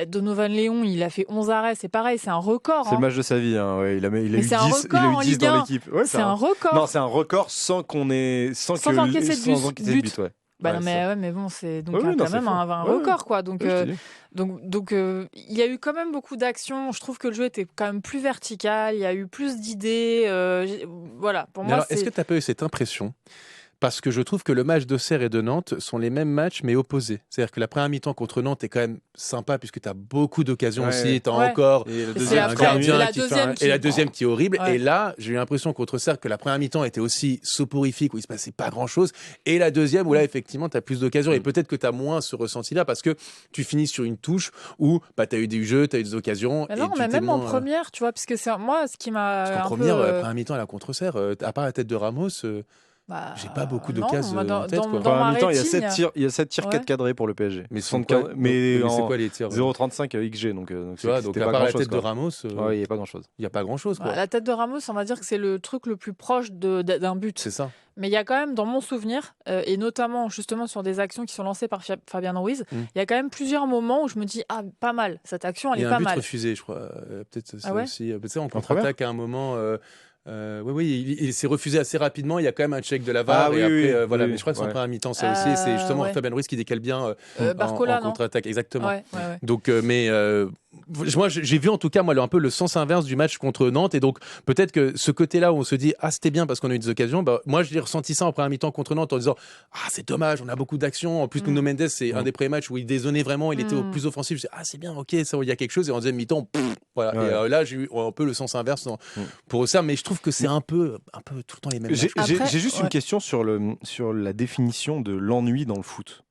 Donovan Léon, il a fait 11 arrêts, c'est pareil, c'est un record. C'est le match de sa vie, hein. Ouais, il a eu 10, record, 10 dans l'équipe. Ouais, c'est un record. Non, c'est un record sans encaisser de but. Ouais. Non, mais bon, c'est donc quand même un record, quoi. Donc, il y a eu quand même beaucoup d'actions. Je trouve que le jeu était quand même plus vertical. Il y a eu plus d'idées. Voilà, pour moi. Alors, est-ce que tu as pas eu cette impression? Parce que je trouve que le match d'Auxerre et de Nantes sont les mêmes matchs, mais opposés. C'est-à-dire que la première mi-temps contre Nantes est quand même sympa, puisque tu as beaucoup d'occasions aussi. Tu as encore un gardien et la deuxième qui est horrible. Ouais. Et là, j'ai eu l'impression contre Auxerre que la première mi-temps était aussi soporifique, où il ne se passait pas grand-chose. Et la deuxième, où là, effectivement, tu as plus d'occasions. Et peut-être que tu as moins ce ressenti-là, parce que tu finis sur une touche où tu as eu des jeux, tu as eu des occasions. Mais non, mais même en première, tu vois, parce que c'est moi, ce qui m'a. Parce qu'en première, la première mi-temps, là, contre Auxerre, à part la tête de Ramos. J'ai pas beaucoup d'occasions en tête. Dans mi-temps, il y a 7 tirs 4 cadrés pour le PSG. Mais c'est quoi les tirs 0,35 XG. Donc à part la tête de Ramos, il n'y a pas grand-chose. Il n'y a pas grand-chose. La tête de Ramos, on va dire que c'est le truc le plus proche d'un but. C'est ça. Mais il y a quand même, dans mon souvenir, et notamment justement sur des actions qui sont lancées par Fabien Ruiz, il y a quand même plusieurs moments où je me dis, pas mal, cette action, elle est pas mal. Il y a un but refusé, je crois. Peut-être ça aussi. Tu sais, on contre-attaque à un moment... oui, il s'est refusé assez rapidement. Il y a quand même un check de la VAR. Mais je crois que c'est en première mi-temps, ça aussi. C'est justement Fabien Ruiz qui décale bien Barcola, en contre-attaque. Exactement. Ouais. Donc, moi, j'ai vu en tout cas un peu le sens inverse du match contre Nantes. Et donc, peut-être que ce côté-là où on se dit, c'était bien parce qu'on a eu des occasions. Moi, j'ai ressenti ça en première mi-temps contre Nantes en disant, c'est dommage, on a beaucoup d'actions. En plus, Nuno Mendes, c'est un des premiers matchs où il dézonnait vraiment. Il était plus offensif. Je dis, c'est bien, ok, ça, il y a quelque chose. Et en deuxième mi-temps, voilà. Ouais. Et là, j'ai eu un peu le sens inverse pour Auxerre. Mais je trouve que c'est un peu tout le temps les mêmes matchs. J'ai juste une question sur la définition de l'ennui dans le foot.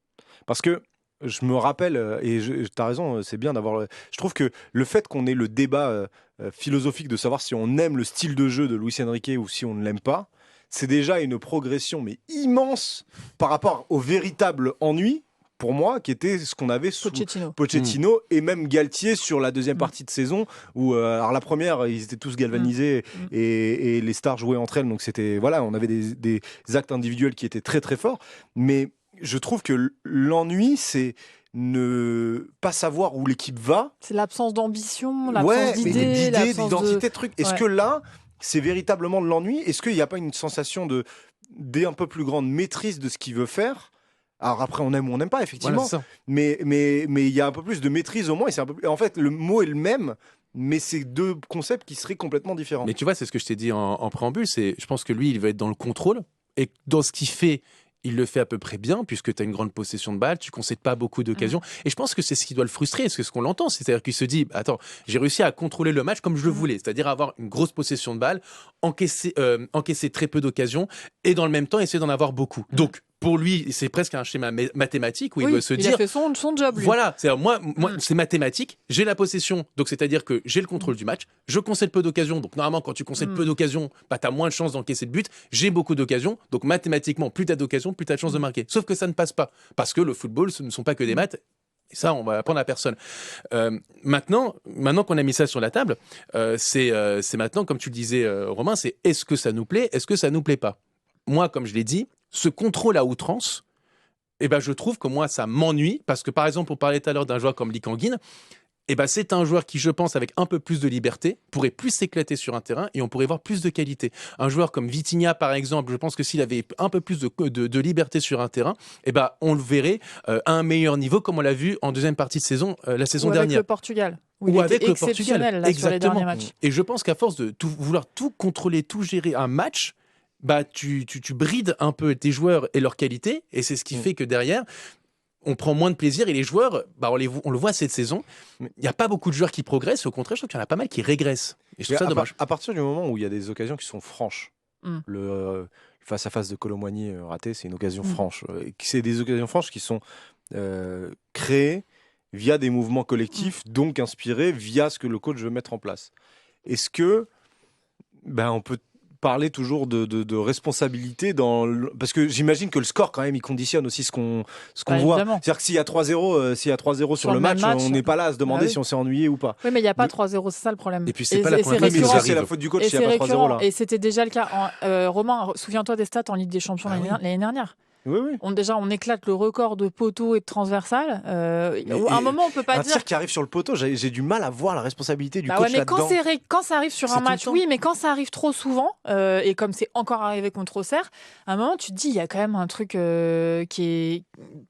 Parce que je me rappelle, et tu as raison, c'est bien d'avoir... Je trouve que le fait qu'on ait le débat philosophique de savoir si on aime le style de jeu de Luis Enrique ou si on ne l'aime pas, c'est déjà une progression mais immense par rapport au véritable ennui, pour moi, qui était ce qu'on avait sous Pochettino et même Galtier sur la deuxième partie de saison, où alors la première, ils étaient tous galvanisés et les stars jouaient entre elles, donc c'était, on avait des actes individuels qui étaient très très forts, mais je trouve que l'ennui, c'est ne pas savoir où l'équipe va. C'est l'absence d'ambition, l'absence d'idées, d'identité, truc. Est-ce que là, c'est véritablement de l'ennui? Est-ce qu'il n'y a pas une sensation d'un peu plus grande maîtrise de ce qu'il veut faire? Alors après, on aime ou on n'aime pas, effectivement. Mais il y a un peu plus de maîtrise au moins. En fait, le mot est le même, mais c'est deux concepts qui seraient complètement différents. Mais tu vois, c'est ce que je t'ai dit en préambule. Je pense que lui, il va être dans le contrôle. Et dans ce qu'il fait... Il le fait à peu près bien, puisque tu as une grande possession de balle, tu ne concèdes pas beaucoup d'occasions. Et je pense que c'est ce qui doit le frustrer, c'est ce qu'on l'entend. C'est-à-dire qu'il se dit, attends, j'ai réussi à contrôler le match comme je le voulais, c'est-à-dire avoir une grosse possession de balle, encaisser très peu d'occasions, et dans le même temps, essayer d'en avoir beaucoup. Donc, pour lui, c'est presque un schéma mathématique où il doit se dire... Il a fait son job, lui. Voilà, c'est-à-dire moi c'est mathématique, j'ai la possession, donc c'est-à-dire que j'ai le contrôle du match, je concède peu d'occasions, donc normalement quand tu concèdes peu d'occasions, tu as moins de chances d'encaisser de but, j'ai beaucoup d'occasions, donc mathématiquement, plus tu as d'occasions, plus tu as de chances de marquer. Sauf que ça ne passe pas, parce que le football, ce ne sont pas que des maths, et ça, on va apprendre à personne. Maintenant qu'on a mis ça sur la table, c'est maintenant, comme tu le disais, Romain, c'est est-ce que ça nous plaît, est-ce que ça nous plaît pas? Moi, comme je l'ai dit, ce contrôle à outrance, je trouve que moi, ça m'ennuie, parce que par exemple, on parlait tout à l'heure d'un joueur comme Lee Kang-in, c'est un joueur qui, je pense, avec un peu plus de liberté, pourrait plus s'éclater sur un terrain et on pourrait voir plus de qualité. Un joueur comme Vitinha, par exemple, je pense que s'il avait un peu plus de liberté sur un terrain, on le verrait à un meilleur niveau, comme on l'a vu en deuxième partie de saison, la saison dernière. Avec le Portugal. Ou avec le Portugal, là, sur les derniers matchs. Et je pense qu'à force de vouloir tout contrôler, tout gérer un match, tu brides un peu tes joueurs et leur qualité, et c'est ce qui fait que derrière, on prend moins de plaisir, et les joueurs, on le voit cette saison, il n'y a pas beaucoup de joueurs qui progressent, au contraire, je trouve qu'il y en a pas mal qui régressent. Et je trouve ça dommage. À partir du moment où il y a des occasions qui sont franches, le face-à-face de Kolo Muani raté, c'est une occasion franche. C'est des occasions franches qui sont créées via des mouvements collectifs, donc inspirés via ce que le coach veut mettre en place. Est-ce que on peut parler toujours de responsabilité parce que j'imagine que le score quand même il conditionne aussi ce qu'on voit. Évidemment. C'est-à-dire que s'il y a 3-0 sur le match, on n'est pas là à se demander si on s'est ennuyé ou pas. Oui, mais il n'y a pas 3-0, c'est ça le problème. Et puis c'est pas la première fois que c'est la faute du coach s'il n'y a pas 3-0 là. Et c'était déjà le cas. Romain, souviens-toi des stats en Ligue des Champions l'année dernière. Oui. On éclate le record de poteaux et de transversales. À un moment, on peut pas dire. Un tir qui arrive sur le poteau, j'ai du mal à voir la responsabilité du coach mais là-dedans. Quand ça arrive sur un match, oui, mais quand ça arrive trop souvent, et comme c'est encore arrivé contre Auxerre, à un moment, tu te dis, il y a quand même un truc qui est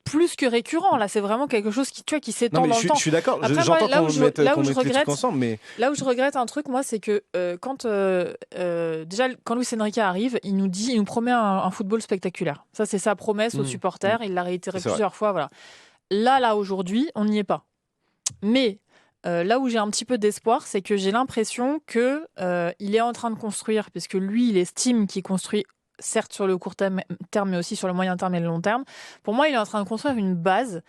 plus que récurrent. Là, c'est vraiment quelque chose qui s'étend dans le temps. Je suis d'accord. Après, j'entends là où qu'on mette les trucs ensemble, mais là où je regrette un truc, moi, c'est que déjà, quand Luis Enrique arrive, il nous promet un football spectaculaire. Ça, c'est sa promesse aux supporters. Il l'a réitéré plusieurs fois. Voilà. Là, aujourd'hui, on n'y est pas. Mais là où j'ai un petit peu d'espoir, c'est que j'ai l'impression qu'il est en train de construire, puisque lui, il estime qu'il construit certes sur le court terme, mais aussi sur le moyen terme et le long terme. Pour moi, il est en train de construire une base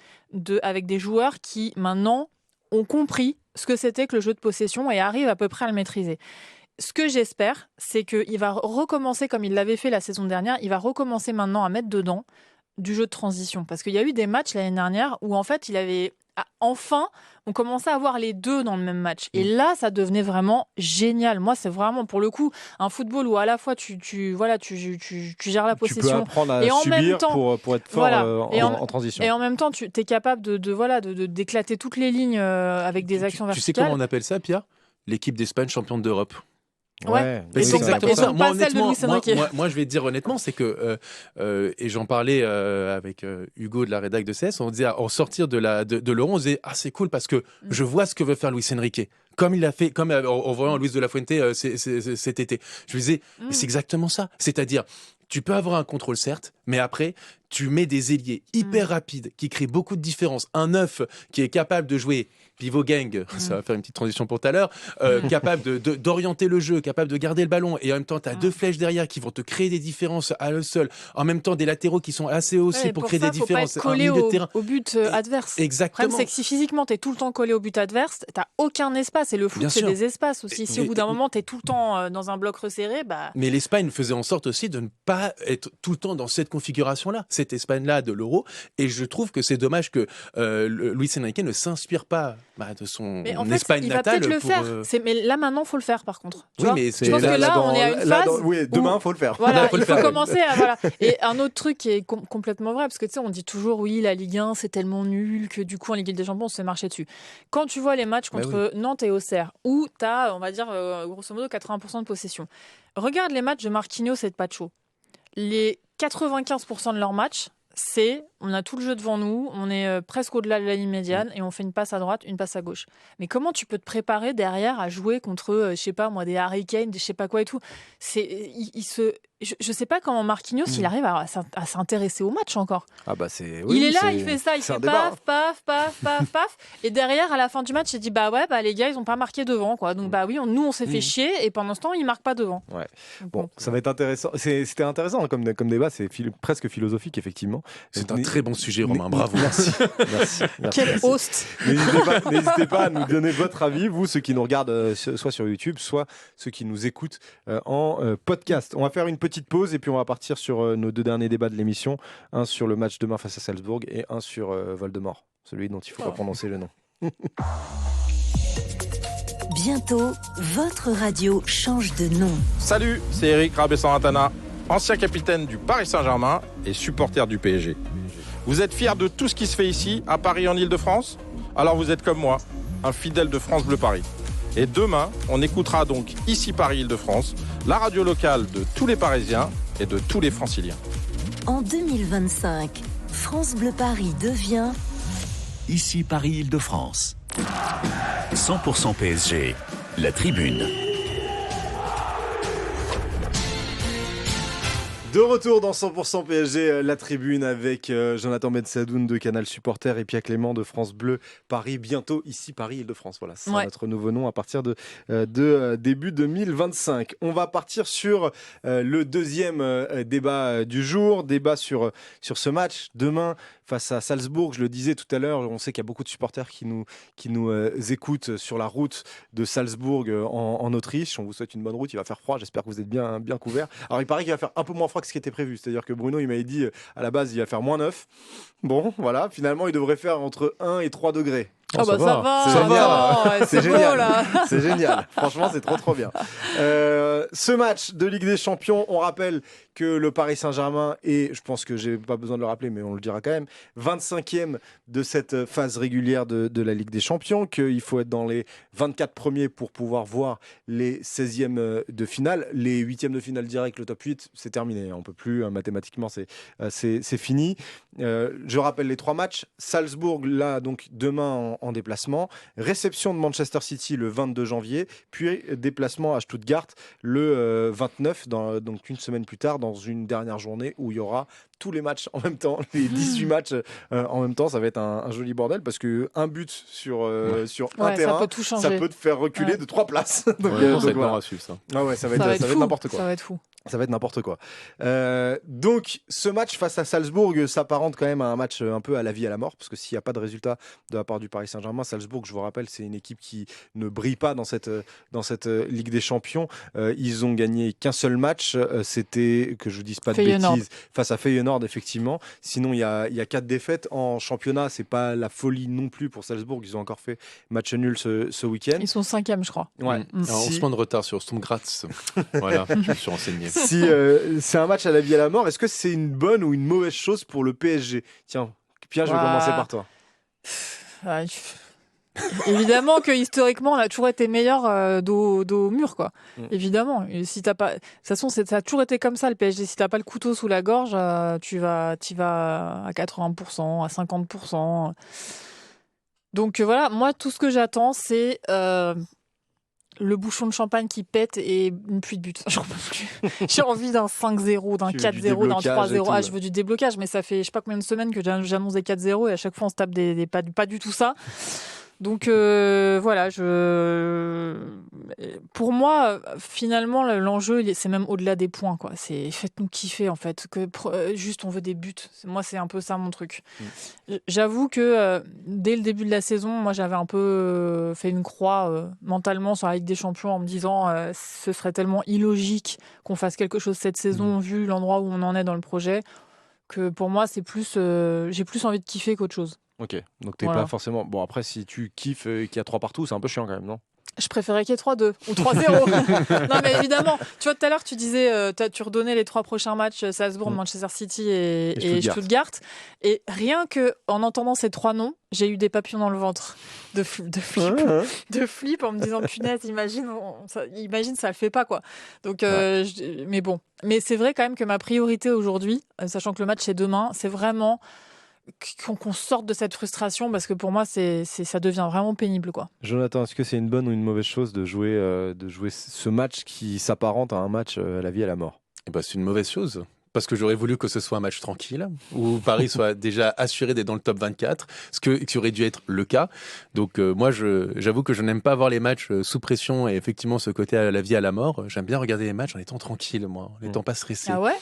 avec des joueurs qui, maintenant, ont compris ce que c'était que le jeu de possession et arrivent à peu près à le maîtriser. Ce que j'espère, c'est qu'il va recommencer comme il l'avait fait la saison dernière. Il va recommencer maintenant à mettre dedans du jeu de transition. Parce qu'il y a eu des matchs l'année dernière où, en fait, enfin, on commençait à avoir les deux dans le même match. Et là, ça devenait vraiment génial. Moi, c'est vraiment, pour le coup, un football où à la fois, tu gères la possession. Tu peux apprendre à et en subir même temps, pour être fort en transition. Et en même temps, tu es capable d'éclater toutes les lignes avec des actions verticales. Tu sais comment on appelle ça, Pierre ? L'équipe d'Espagne championne d'Europe. Ouais. C'est exactement ça. Moi, je vais te dire honnêtement, c'est que et j'en parlais avec Hugo de la rédac de CS, on disait en sortir de l'Euro, on disait c'est cool parce que je vois ce que veut faire Luis Enrique. Comme il a fait, en voyant Luis de la Fuente cet été. Je lui disais, mais c'est exactement ça. C'est-à-dire, tu peux avoir un contrôle certes, mais après, tu mets des ailiers hyper rapides qui créent beaucoup de différence. Un 9 qui est capable de jouer pivot gang, ça va faire une petite transition pour tout à l'heure, capable d'orienter le jeu, capable de garder le ballon, et en même temps, tu as deux flèches derrière qui vont te créer des différences à eux seuls. En même temps, des latéraux qui sont assez hauts aussi pour créer des différences. Faut pas être collé au but adverse. Exactement. Le problème, c'est que si physiquement, tu es tout le temps collé au but adverse, tu n'as aucun espace. Et le foot, c'est des espaces aussi. Si au bout d'un moment, tu es tout le temps dans un bloc resserré, Mais l'Espagne faisait en sorte aussi de ne pas être tout le temps dans cette configuration-là, cette Espagne-là de l'Euro. Et je trouve que c'est dommage que Luis Enrique ne s'inspire pas de son Espagne natale. Il va peut-être le faire. Mais là, maintenant, il faut le faire, par contre. Je pense que là, on est à une phase. Demain, il faut le faire. Voilà, il faut commencer à. Et un autre truc qui est complètement vrai, parce que tu sais, on dit toujours, oui, la Ligue 1, c'est tellement nul que du coup, en Ligue des Champions, on se fait marcher dessus. Quand tu vois les matchs contre Nantes et Auxerre, où tu as, on va dire, grosso modo, 80% de possession, regarde les matchs de Marquinhos et de Pacho. Les 95% de leurs matchs, on a tout le jeu devant nous, on est presque au-delà de la ligne médiane et on fait une passe à droite, une passe à gauche. Mais comment tu peux te préparer derrière à jouer contre, je sais pas moi, des Harry Kane, des je sais pas quoi et tout. Je sais pas comment Marquinhos il arrive à s'intéresser au match encore. Il est là, il fait ça, il fait paf. Et derrière, à la fin du match, il dit les gars, ils ont pas marqué devant, quoi. Donc nous on s'est fait chier et pendant ce temps, ils marquent pas devant. Ouais. Bon, ça va être intéressant. C'était intéressant comme débat, c'est presque philosophique effectivement. C'est un très bon sujet, Romain. Bravo. Merci. Quel host. N'hésitez pas à nous donner votre avis, vous, ceux qui nous regardent soit sur YouTube, soit ceux qui nous écoutent en podcast. On va faire une petite pause et puis on va partir sur nos deux derniers débats de l'émission. Un sur le match demain face à Salzbourg et un sur Voldemort, celui dont il ne faut pas prononcer le nom. Bientôt, votre radio change de nom. Salut, c'est Eric Rabessant-Ratana, ancien capitaine du Paris Saint-Germain et supporter du PSG. Vous êtes fiers de tout ce qui se fait ici, à Paris, en Ile-de-France ? Alors vous êtes comme moi, un fidèle de France Bleu Paris. Et demain, on écoutera donc ici Paris Ile-de-France, la radio locale de tous les Parisiens et de tous les Franciliens. En 2025, France Bleu Paris devient... Ici Paris Ile-de-France. 100% PSG, la tribune. De retour dans 100% PSG, la tribune avec Jonathan Bensadoun de Canal Supporter et Pierre Clément de France Bleu Paris. Bientôt ici Paris Île-de-France. Voilà, c'est notre nouveau nom à partir de début 2025. On va partir sur le deuxième débat du jour, débat sur ce match demain face à Salzbourg. Je le disais tout à l'heure, on sait qu'il y a beaucoup de supporters qui nous écoutent sur la route de Salzbourg en Autriche. On vous souhaite une bonne route, il va faire froid, j'espère que vous êtes bien couverts. Alors il paraît qu'il va faire un peu moins froid que ce qui était prévu, c'est-à-dire que Bruno il m'avait dit à la base il va faire -9. Bon voilà, finalement il devrait faire entre 1 et 3 degrés. Oh, ça va. C'est génial. C'est génial. Beau, là. C'est génial. Franchement, c'est trop bien. Ce match de Ligue des Champions, on rappelle que le Paris Saint-Germain est, je pense que j'ai pas besoin de le rappeler, mais on le dira quand même, 25e de cette phase régulière de la Ligue des Champions, qu'il faut être dans les 24 premiers pour pouvoir voir les 16e de finale. Les 8e de finale direct, le top 8, c'est terminé. On peut plus, mathématiquement, c'est fini. Je rappelle les 3 matchs. Salzbourg, là, donc demain en déplacement. Réception de Manchester City le 22 janvier, puis déplacement à Stuttgart le 29, donc une semaine plus tard, dans une dernière journée où il y aura tous les matchs en même temps, les 18 matchs en même temps. Ça va être un joli bordel parce qu'un but sur un terrain, ça peut te faire reculer de 3 places. Donc, ça va être ça. Ça va être n'importe quoi. Ça va être fou. Ça va être n'importe quoi. Donc, ce match face à Salzbourg s'apparente quand même à un match un peu à la vie à la mort, parce que s'il n'y a pas de résultat de la part du Paris Saint-Germain, Salzbourg, je vous rappelle, c'est une équipe qui ne brille pas dans cette Ligue des Champions. Ils ont gagné qu'un seul match, c'était, que je vous dise pas de bêtises, face à Feyenoord, effectivement. Sinon, il y a 4 défaites. En championnat, c'est pas la folie non plus pour Salzbourg. Ils ont encore fait match nul ce week-end. Ils sont 5e, je crois. Ouais. Alors, 11 points de retard sur Sturm Graz. Voilà, je me suis renseigné. Si c'est un match à la vie à la mort, est-ce que c'est une bonne ou une mauvaise chose pour le PSG? Tiens, Pierre, je vais commencer par toi. Évidemment que historiquement, on a toujours été meilleur dos au mur, quoi. Évidemment. Et si t'as pas, de toute façon, ça a toujours été comme ça, le PSG. Si t'as pas le couteau sous la gorge, tu vas à 80%, à 50%. Donc voilà, moi, tout ce que j'attends, c'est le bouchon de champagne qui pète et une pluie de buts. J'en peux plus. J'ai envie d'un 5-0, d'un 4-0, d'un 3-0. Je veux du déblocage, mais ça fait je sais pas combien de semaines que j'annonce des 4-0 et à chaque fois on se tape des pas du tout ça. Donc voilà, pour moi, finalement, l'enjeu, c'est même au-delà des points, quoi. C'est faites-nous kiffer, en fait. Juste, on veut des buts. Moi, c'est un peu ça, mon truc. J'avoue que dès le début de la saison, moi, j'avais un peu fait une croix mentalement sur la Ligue des Champions en me disant ce serait tellement illogique qu'on fasse quelque chose cette saison, vu l'endroit où on en est dans le projet, que pour moi, c'est plus j'ai plus envie de kiffer qu'autre chose. Ok, donc t'es pas forcément... Bon, après, si tu kiffes et qu'il y a 3 partout, c'est un peu chiant quand même, non? Je préférais qu'il y ait 3-2 ou 3-0. Non, mais évidemment, tu vois, tout à l'heure, tu disais, tu redonnais les 3 prochains matchs, Salzbourg, Manchester City et Stuttgart. Et rien qu'en entendant ces 3 noms, j'ai eu des papillons dans le ventre de flip en me disant, punaise, imagine, ça le fait pas, quoi. Donc, mais bon. Mais c'est vrai quand même que ma priorité aujourd'hui, sachant que le match est demain, c'est vraiment qu'on sorte de cette frustration, parce que pour moi ça devient vraiment pénible, quoi. Jonathan, est-ce que c'est une bonne ou une mauvaise chose de jouer ce match qui s'apparente à un match à la vie à la mort? C'est une mauvaise chose, parce que j'aurais voulu que ce soit un match tranquille où Paris soit déjà assuré d'être dans le top 24, ce qui aurait dû être le cas. Donc moi j'avoue que je n'aime pas voir les matchs sous pression et effectivement ce côté à la vie à la mort. J'aime bien regarder les matchs en étant tranquille, moi, en n'étant pas stressé. Ah ouais?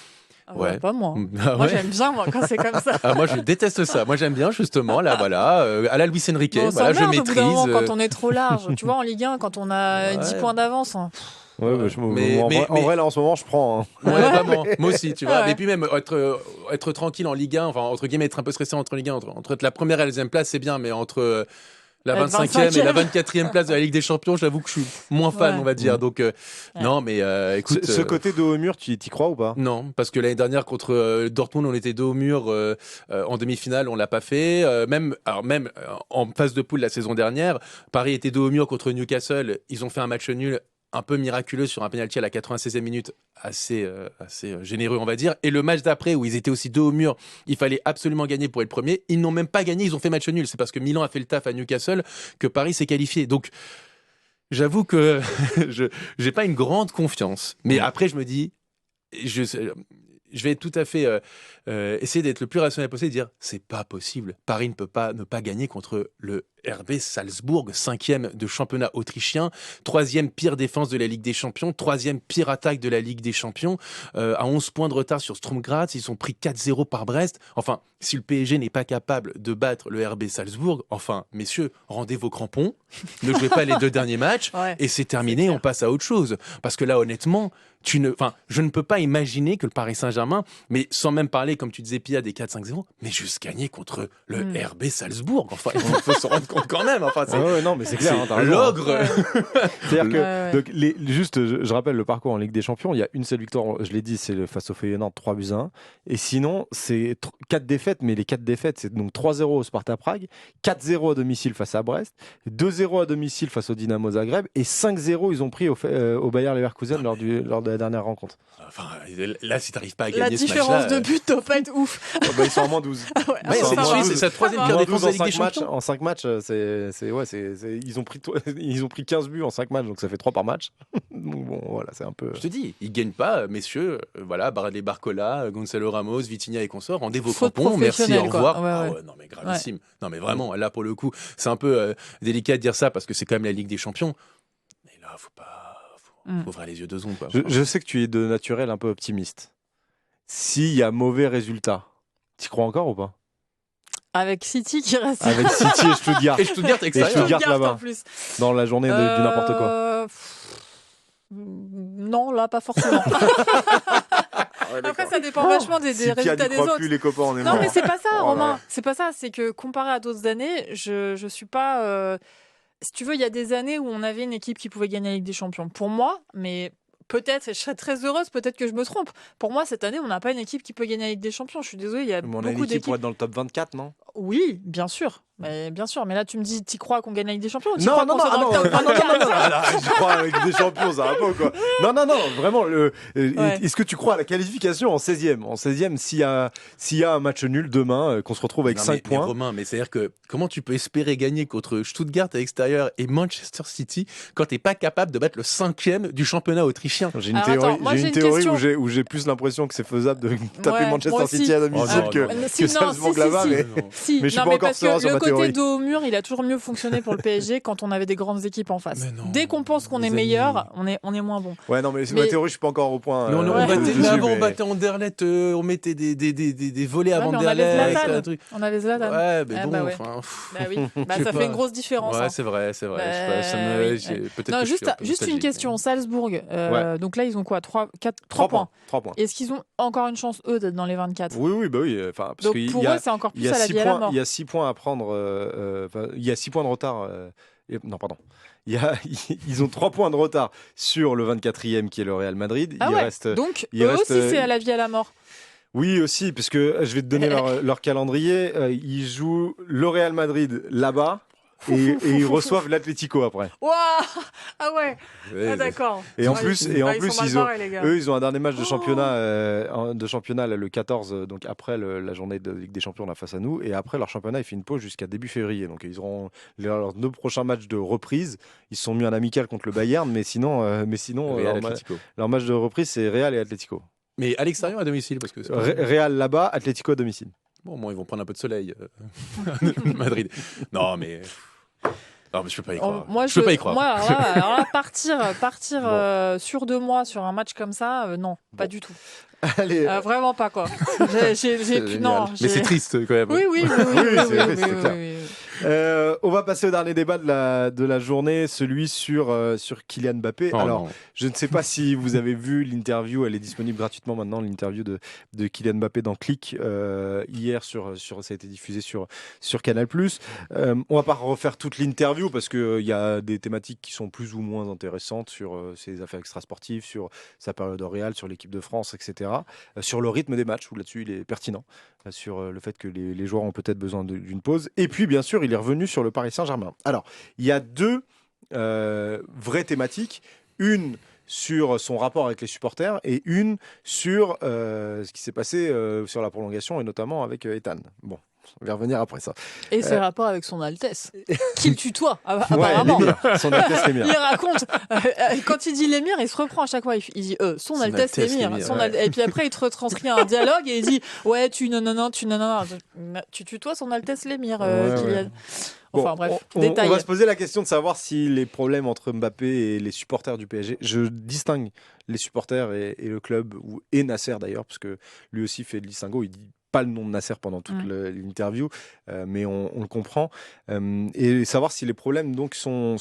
Ouais, pas moi. Moi j'aime bien quand c'est comme ça. Moi je déteste ça. Moi j'aime bien justement là à la Luis Enrique. Bon, voilà, je maîtrise. Quand on est trop large, tu vois, en Ligue 1, quand on a 10 points d'avance. Hein. En vrai là en ce moment je prends. Hein. Ouais, vraiment. Moi aussi, tu vois. Et puis même être tranquille en Ligue 1, enfin entre guillemets être un peu stressé entre Ligue 1, entre la première et la deuxième place, c'est bien, mais entre la 25e et la 24e place de la Ligue des Champions, j'avoue que je suis moins fan, on va dire. Donc, non, mais écoute. Ce côté dos au mur, tu y crois ou pas? Non, parce que l'année dernière, contre Dortmund, on était dos au mur en demi-finale, on l'a pas fait. Même en phase de poule la saison dernière, Paris était dos au mur contre Newcastle. Ils ont fait un match nul un peu miraculeux sur un penalty à la 96e minute, assez généreux, on va dire. Et le match d'après, où ils étaient aussi dos au mur, il fallait absolument gagner pour être premier. Ils n'ont même pas gagné, ils ont fait match nul. C'est parce que Milan a fait le taf à Newcastle que Paris s'est qualifié. Donc, j'avoue que je n'ai pas une grande confiance. Mais après, je me dis... je vais tout à fait essayer d'être le plus rationnel possible et dire c'est pas possible. Paris ne peut pas ne pas gagner contre le RB Salzbourg, 5e de championnat autrichien, 3e pire défense de la Ligue des Champions, 3e pire attaque de la Ligue des Champions, à 11 points de retard sur Sturm Graz, ils sont pris 4-0 par Brest. Enfin, si le PSG n'est pas capable de battre le RB Salzbourg, enfin, messieurs, rendez vos crampons, ne jouez pas les 2 derniers matchs, et c'est terminé, on passe à autre chose. Parce que là, honnêtement, je ne peux pas imaginer que le Paris Saint-Germain, mais sans même parler, comme tu disais, Pia, des 4-5-0, mais juste gagner contre le RB Salzbourg. Enfin, il faut se rendre compte quand même. Enfin, non, mais c'est clair. C'est l'ogre. C'est-à-dire que, je rappelle le parcours en Ligue des Champions. Il y a une seule victoire, je l'ai dit, c'est face au Feyenoord, 3-1. Et sinon, c'est 4 défaites, mais les 4 défaites, c'est donc 3-0 au Sparta Prague, 4-0 à domicile face à Brest, 2-0 à domicile face au Dynamo Zagreb, et 5-0 ils ont pris au Bayer Leverkusen lors de la dernière rencontre. Enfin, là, si t'arrives pas à gagner ce match-là... La différence de but doit pas être ouf. Ils sont en moins 12. C'est sa 3e pire défense de la Ligue des Champions. En 5 matchs, ils ont pris 15 buts en 5 matchs, donc ça fait 3 par match. Donc bon, voilà, c'est un peu... Je te dis, ils gagnent pas, messieurs. Voilà, Bradley Barcola, Gonzalo Ramos, Vitinha et consorts. Rendez vos crampons, merci, au revoir. Non, mais gravissime. Non, mais vraiment, là, pour le coup, c'est un peu délicat de dire ça parce que c'est quand même la Ligue des Champions. Mais là, faut ouvrir les yeux 2 secondes. Quoi. Je sais que tu es de naturel un peu optimiste. S'il y a mauvais résultat, tu crois encore ou pas? Avec City qui reste. Avec City et Stuttgart. Et Stuttgart là-bas. En plus. Dans la journée du n'importe quoi. Non, là, pas forcément. Après, ça dépend vachement des résultats des autres. Plus, les copains, on est non, mais c'est pas ça, Romain. C'est pas ça. C'est que comparé à d'autres années, je suis pas. Si tu veux, il y a des années où on avait une équipe qui pouvait gagner la Ligue des Champions. Pour moi, mais peut-être, je serais très heureuse, peut-être que je me trompe. Pour moi, cette année, on n'a pas une équipe qui peut gagner la Ligue des Champions. Je suis désolée, il y a beaucoup d'équipes. On a une équipe pour être dans le top 24, non? Oui, bien sûr. Mais là, tu me dis, t'y crois qu'on gagne la Ligue des Champions? Non, je crois à la Ligue des Champions, ça va pas, quoi. Non, vraiment. Est-ce que tu crois à la qualification en 16e? En 16e, s'il y a un match nul demain, qu'on se retrouve avec 5 points. Mais Romain, mais c'est-à-dire que comment tu peux espérer gagner contre Stuttgart à l'extérieur et Manchester City quand t'es pas capable de battre le 5e du championnat autrichien? J'ai une théorie où j'ai plus l'impression que c'est faisable de taper Manchester City à domicile que Salzbourg là-bas, mais je suis pas encore serein sur ma théorie. Le côté dos au mur, il a toujours mieux fonctionné pour le PSG quand on avait des grandes équipes en face. Dès qu'on pense qu'on est meilleur, on est moins bon. Ouais, non, mais ma théorie, je suis pas encore au point. On battait Anderlecht, on mettait des volets avant Anderlecht. On avait Zlatan. Ouais, mais bon, enfin. Oui, ça fait une grosse différence. Ouais, c'est vrai. Non, juste une question. Salzbourg, donc là, ils ont quoi? 3 points. 3 points. Est-ce qu'ils ont encore une chance, eux, d'être dans les 24? Oui. Donc pour eux, c'est encore plus à la vie à la mort. Il y a 6 points à prendre. Il y a 6 points de retard. Non, pardon. Ils ont 3 points de retard sur le 24e qui est le Real Madrid. Donc eux aussi, c'est à la vie à la mort. Oui, aussi, parce que je vais te donner leur calendrier. Ils jouent le Real Madrid là-bas. Et ils reçoivent l'Atlético après. Waouh! Ah ouais. D'accord. Et en plus, ils ont un dernier match de championnat, là, le 14, donc après la journée de Ligue des Champions là face à nous. Et après leur championnat, il fait une pause jusqu'à début février. Donc ils auront leurs 2 prochains matchs de reprise. Ils se sont mis en amical contre le Bayern, mais sinon, leur match de reprise, c'est Real et Atlético. Mais à l'extérieur, à domicile, parce que Real là-bas, Atlético à domicile. Bon, ils vont prendre un peu de soleil, Madrid. Non, mais je peux pas y croire. Je peux pas y croire. Moi, alors là, partir sur 2 mois sur un match comme ça, non, pas du tout. Allez. Vraiment pas, quoi. Mais c'est triste quand même. Oui, c'est clair. On va passer au dernier débat de la journée, celui sur Kylian Mbappé. Je ne sais pas si vous avez vu l'interview, elle est disponible gratuitement maintenant, l'interview de Kylian Mbappé dans Click hier, ça a été diffusé sur Canal+. On va pas refaire toute l'interview parce qu'il y a des thématiques qui sont plus ou moins intéressantes sur ses affaires extrasportives, sur sa période au Real, sur l'équipe de France, etc. Sur le rythme des matchs, où là-dessus il est pertinent, sur le fait que les joueurs ont peut-être besoin d'une pause. Et puis bien sûr, il est revenu sur le Paris Saint-Germain. Alors, il y a 2 vraies thématiques. Une sur son rapport avec les supporters et une sur ce qui s'est passé sur la prolongation et notamment avec Ethan. Bon. On va revenir après ça. Et ses rapports avec son Altesse, qu'il tutoie, apparemment. Ouais, l'émir. Son Altesse l'émir. Il raconte, quand il dit l'émir, il se reprend à chaque fois. Il dit son Altesse l'émir. Et puis après, il te retranscrit un dialogue et il dit ouais, tu tutoies son Altesse l'émir, Kylian. Enfin bref, détail. On va se poser la question de savoir si les problèmes entre Mbappé et les supporters du PSG, je distingue les supporters et le club, et Nasser d'ailleurs, parce que lui aussi fait le distinguo, il dit pas le nom de Nasser pendant toute l'interview, mais on le comprend. Et savoir si les problèmes donc sont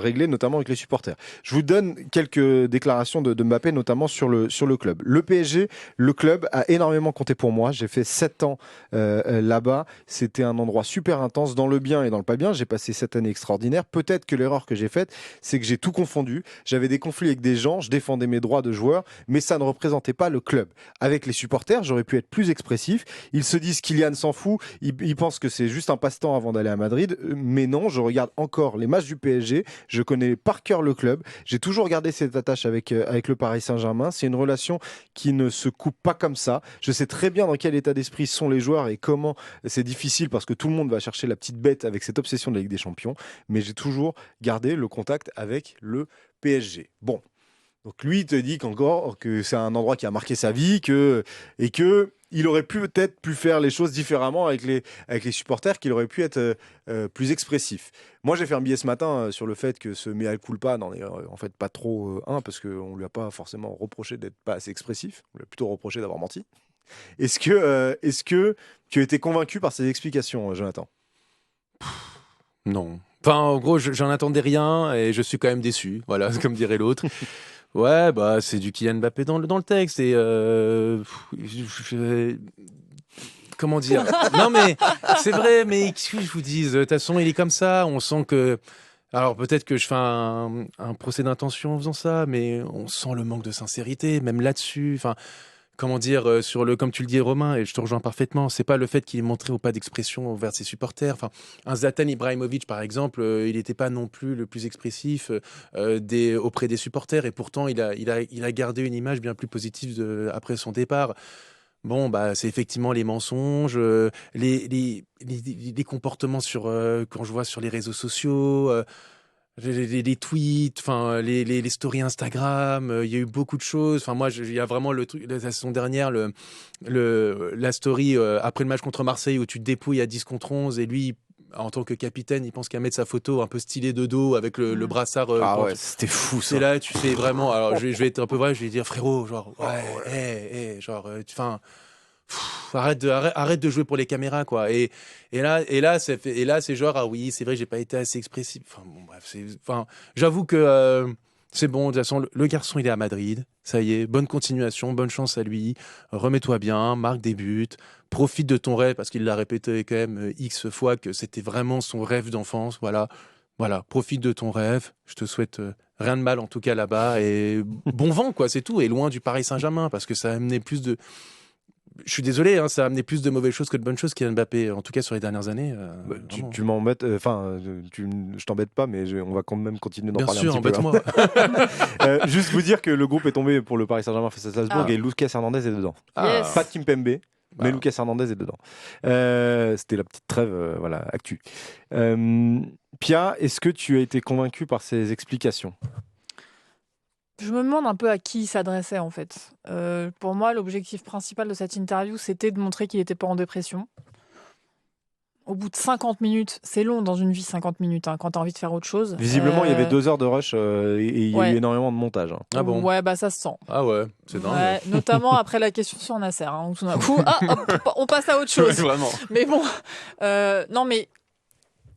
réglés, notamment avec les supporters. Je vous donne quelques déclarations de Mbappé, notamment sur le club. Le PSG, le club a énormément compté pour moi. J'ai fait 7 ans là-bas. C'était un endroit super intense, dans le bien et dans le pas bien. J'ai passé 7 années extraordinaires. Peut-être que l'erreur que j'ai faite, c'est que j'ai tout confondu. J'avais des conflits avec des gens, je défendais mes droits de joueur, mais ça ne représentait pas le club. Avec les supporters, j'aurais pu être plus expressif. Ils se disent Kylian s'en fout, ils pensent que c'est juste un passe-temps avant d'aller à Madrid, mais non, je regarde encore les matchs du PSG, je connais par cœur le club, j'ai toujours gardé cette attache avec le Paris Saint-Germain, c'est une relation qui ne se coupe pas comme ça, je sais très bien dans quel état d'esprit sont les joueurs et comment c'est difficile parce que tout le monde va chercher la petite bête avec cette obsession de la Ligue des Champions, mais j'ai toujours gardé le contact avec le PSG. Bon. Donc lui, il te dit qu'encore que c'est un endroit qui a marqué sa vie, et que il aurait peut-être pu faire les choses différemment avec les supporters, qu'il aurait pu être plus expressif. Moi, j'ai fait un billet ce matin sur le fait que ce mea culpa n'en est en fait pas trop parce qu'on lui a pas forcément reproché d'être pas assez expressif. On lui a plutôt reproché d'avoir menti. Est-ce que tu as été convaincu par ces explications, Jonathan ? Non. Enfin, en gros, j'en attendais rien et je suis quand même déçu. Voilà, comme dirait l'autre. Ouais, bah c'est du Kylian Mbappé dans le texte et comment dire. Non mais c'est vrai, mais qu'est-ce que je vous dise, de toute façon il est comme ça. On sent que, alors peut-être que je fais un procès d'intention en faisant ça, mais on sent le manque de sincérité, même là-dessus. Enfin. Comment dire, comme tu le dis Romain, et je te rejoins parfaitement, c'est pas le fait qu'il ait montré ou pas d'expression envers ses supporters. Enfin, un Zlatan Ibrahimovic par exemple, il n'était pas non plus le plus expressif auprès des supporters, et pourtant il a gardé une image bien plus positive après son départ. Bon, bah c'est effectivement les mensonges, les comportements quand je vois sur les réseaux sociaux. Les tweets, enfin les stories Instagram, il y a eu beaucoup de choses. Enfin moi, il y a vraiment le truc la saison dernière, la story après le match contre Marseille où tu te dépouilles à 10 contre 11 et lui, en tant que capitaine, il pense qu'à mettre sa photo un peu stylée de dos avec le brassard. Ouais, c'était fou ça. C'est là, tu fais vraiment. Alors je vais être un peu vrai, je vais dire frérot, genre arrête de jouer pour les caméras quoi. Et là c'est genre ah oui c'est vrai j'ai pas été assez expressif. Enfin bon bref j'avoue que c'est bon de toute façon le garçon il est à Madrid, ça y est, bonne continuation, bonne chance à lui, remets-toi bien, marque des buts, profite de ton rêve parce qu'il l'a répété quand même X fois que c'était vraiment son rêve d'enfance, voilà, profite de ton rêve, je te souhaite rien de mal en tout cas là-bas et bon vent quoi, c'est tout, et loin du Paris Saint-Germain parce que ça a amené plus de. Je suis désolé, ça a amené plus de mauvaises choses que de bonnes choses Kylian Mbappé, en tout cas sur les dernières années. Tu m'embêtes, je t'embête pas, mais on va quand même continuer d'en parler un petit peu. Bien sûr, embête-moi. Juste vous dire que le groupe est tombé pour le Paris Saint-Germain face à Salzbourg et Lucas Hernandez est dedans. Yes. Pas de Kimpembe, mais Lucas Hernandez est dedans. C'était la petite trêve, actu. Pia, est-ce que tu as été convaincu par ces explications ? Je me demande un peu à qui il s'adressait en fait. Pour moi, l'objectif principal de cette interview, c'était de montrer qu'il n'était pas en dépression. Au bout de 50 minutes, c'est long dans une vie 50 minutes quand tu as envie de faire autre chose. Visiblement, il y avait 2 heures de rush et il y a eu énormément de montage. Ah bon ? Ouais, bah ça se sent. Ah ouais, c'est dingue. Ouais, notamment après la question sur Nasser, où tout d'un coup, on passe à autre chose. Vraiment. Mais bon, non mais